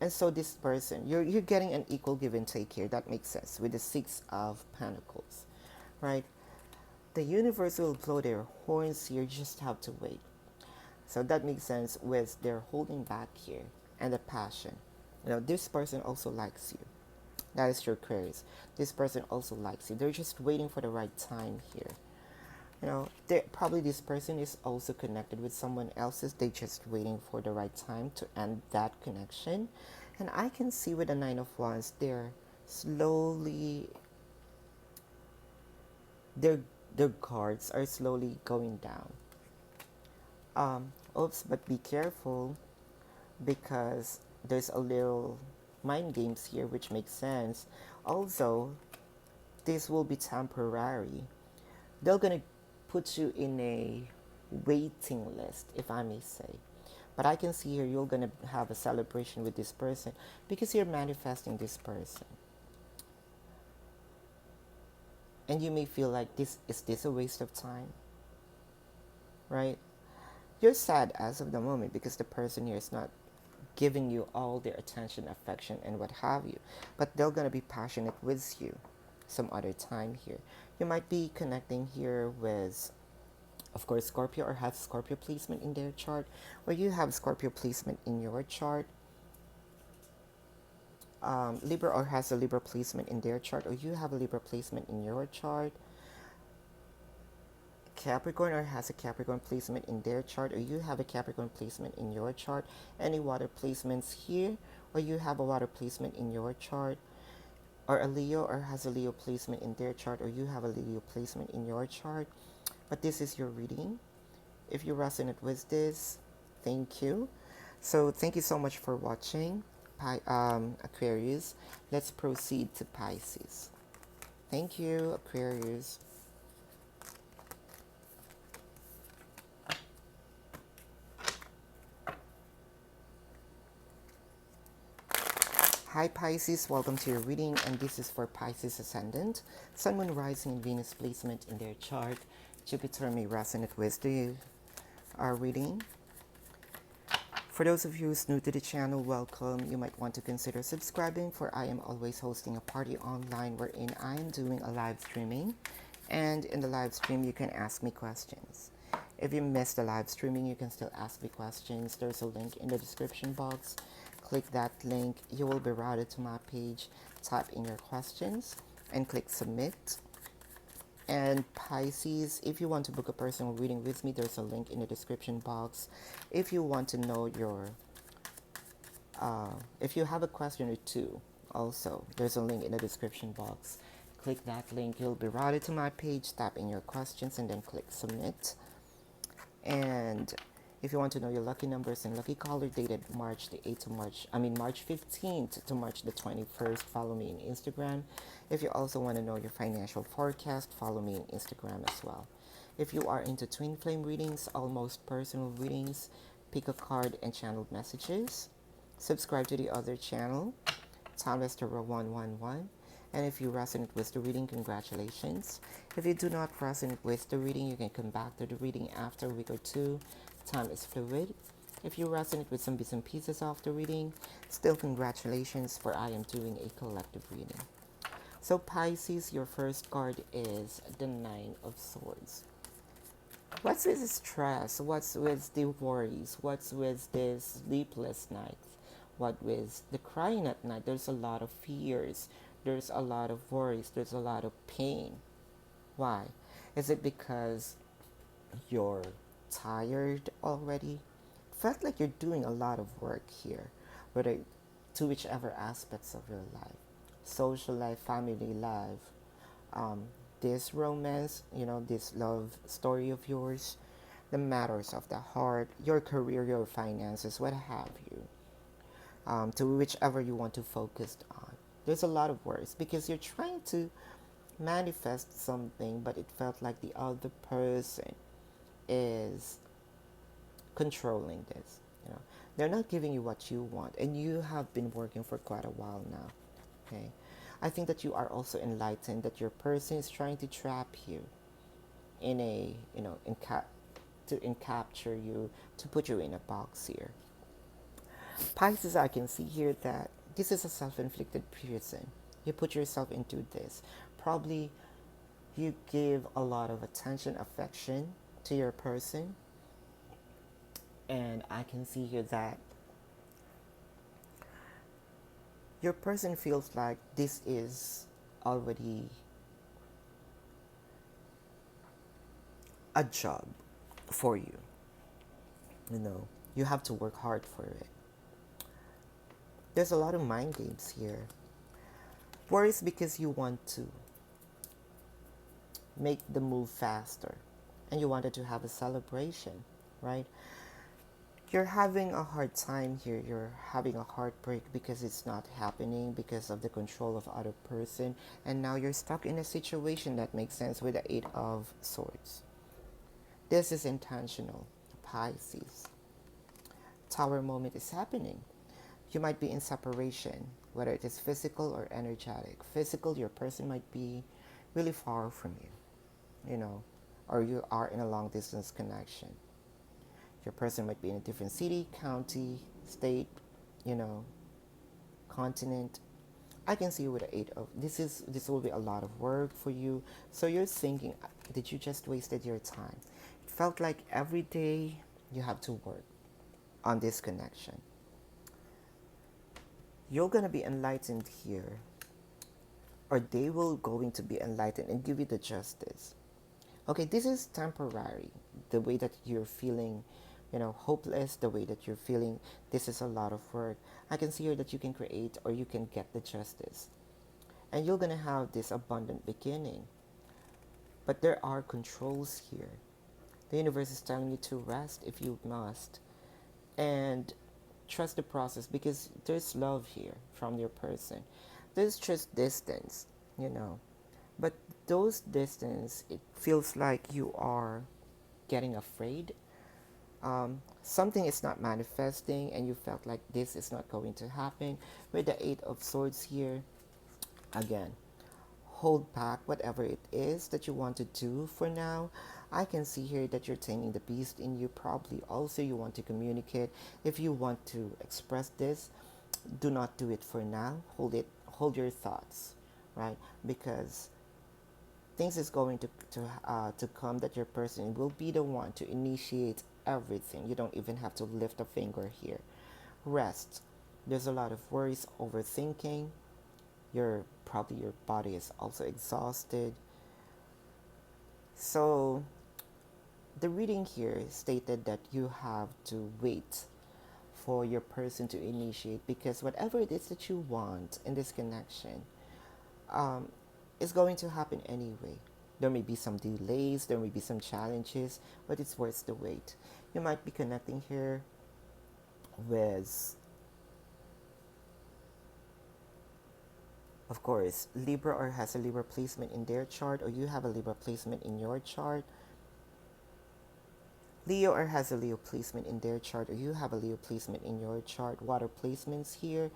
And so this person, you're getting an equal give and take here. That makes sense with the 6 of Pentacles, right? The universe will blow their horns here. You just have to wait. So that makes sense with their holding back here and the passion. You know, this person also likes you. That is your Aquarius. This person also likes you. They're just waiting for the right time here. You know, probably this person is also connected with someone else's. They're just waiting for the right time to end that connection. And I can see with the 9 of Wands, they're slowly, their guards are slowly going down. But be careful, because there's a little mind games here, which makes sense. Also, this will be temporary. They're gonna put you in a waiting list, if I may say. But I can see here you're gonna have a celebration with this person, because you're manifesting this person. And you may feel like, is this a waste of time? Right? You're sad as of the moment because the person here is not giving you all their attention, affection, and what have you. But they're going to be passionate with you some other time here. You might be connecting here with, of course, Scorpio, or have Scorpio placement in their chart, or you have Scorpio placement in your chart. Libra, or has a Libra placement in their chart, or you have a Libra placement in your chart. Capricorn, or has a Capricorn placement in their chart, or you have a Capricorn placement in your chart. Any water placements here, or you have a water placement in your chart. Or a Leo, or has a Leo placement in their chart, or you have a Leo placement in your chart. But this is your reading. If you resonate with this, thank you. So thank you so much for watching, Aquarius. Let's proceed to Pisces. Thank you, Aquarius. Hi Pisces, welcome to your reading, and this is for Pisces Ascendant, Sun, Moon, Rising, and Venus placement in their chart. Jupiter may resonate with the reading. For those of you who's new to the channel, welcome. You might want to consider subscribing, for I am always hosting a party online wherein I am doing a live streaming, and in the live stream you can ask me questions. If you missed the live streaming, you can still ask me questions. There's a link in the description box. Click that link. You will be routed to my page. Type in your questions and click submit. And Pisces, if you want to book a personal reading with me, there's a link in the description box. If you want to know if you have a question or two, also, there's a link in the description box. Click that link. You'll be routed to my page. Type in your questions and then click submit. And if you want to know your lucky numbers and lucky color dated March 15th to March the 21st, follow me on Instagram. If you also want to know your financial forecast, follow me on Instagram as well. If you are into twin flame readings, almost personal readings, pick a card and channeled messages. Subscribe to the other channel, Thomas Tarot 111. And if you resonate with the reading, congratulations. If you do not resonate with the reading, you can come back to the reading after a week or two. Time is fluid. If you resonate with some bits and pieces of the reading, still congratulations, for I am doing a collective reading. So Pisces, your first card is the Nine of Swords. What's with the stress? What's with the worries? What's with this sleepless nights? What with the crying at night? There's a lot of fears. There's a lot of worries. There's a lot of pain. Why? Is it because you're tired already? Felt like you're doing a lot of work here, whether to whichever aspects of your life, social life, family life, this romance, this love story of yours, the matters of the heart, your career, your finances, what have you, to whichever you want to focus on. There's a lot of worries because you're trying to manifest something, but it felt like the other person is controlling this. They're not giving you what you want, and you have been working for quite a while now. Okay, I think that you are also enlightened that your person is trying to trap you in a to encapture you, to put you in a box here. Pisces, I can see here that this is a self-inflicted prison. You put yourself into this. Probably you give a lot of attention, affection to your person. And I can see here that your person feels like this is already a job for you. You have to work hard for it. There's a lot of mind games here. Worries because you want to make the move faster and you wanted to have a celebration, right? You're having a hard time here. You're having a heartbreak because it's not happening because of the control of other person, and now you're stuck in a situation that makes sense with the Eight of Swords. This is intentional, Pisces. Tower moment is happening. You might be in separation, whether it is physical or energetic. Physical, your person might be really far from you, or you are in a long distance connection. Your person might be in a different city, county, state, continent. I can see you with the Eight of, this will be a lot of work for you. So you're thinking, did you just wasted your time? It felt like every day you have to work on this connection. You're going to be enlightened here, or they will going to be enlightened and give you the justice. Okay, this is temporary. The way that you're feeling, hopeless, the way that you're feeling, this is a lot of work. I can see here that you can create or you can get the justice. And you're going to have this abundant beginning. But there are controls here. The universe is telling you to rest if you must. And trust the process, because there's love here from your person. There's just distance, But those distance, it feels like you are getting afraid Something is not manifesting and you felt like this is not going to happen. With the Eight of Swords here, again, hold back whatever it is that you want to do for now. I can see here that you're taming the beast in you. Probably also you want to communicate. If you want to express this, do not do it for now. Hold your thoughts, right? Because things is going to come that your person will be the one to initiate everything. You don't even have to lift a finger here. Rest. There's a lot of worries, overthinking. Your body is also exhausted. So the reading here stated that you have to wait for your person to initiate, because whatever it is that you want in this connection, um, is going to happen anyway. There may be some delays, there may be some challenges, but it's worth the wait. You might be connecting here with, of course, Libra, or has a Libra placement in their chart, or you have a Libra placement in your chart. Leo, or has a Leo placement in their chart, or you have a Leo placement in your chart. Water placements here.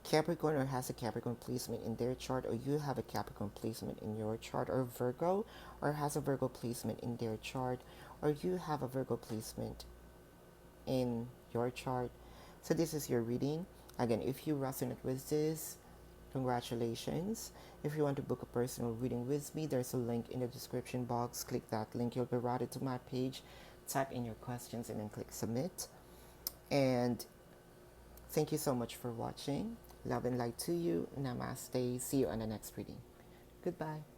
Capricorn, or has a Capricorn placement in their chart, or you have a Capricorn placement in your chart. Or Virgo, or has a Virgo placement in their chart, or you have a Virgo placement in your chart. So this is your reading. Again, if you resonate with this, congratulations. If you want to book a personal reading with me, there's a link in the description box. Click that link, you'll be routed to my page. Type in your questions and then click submit. And thank you so much for watching. Love and light to you. Namaste. See you on the next reading. Goodbye.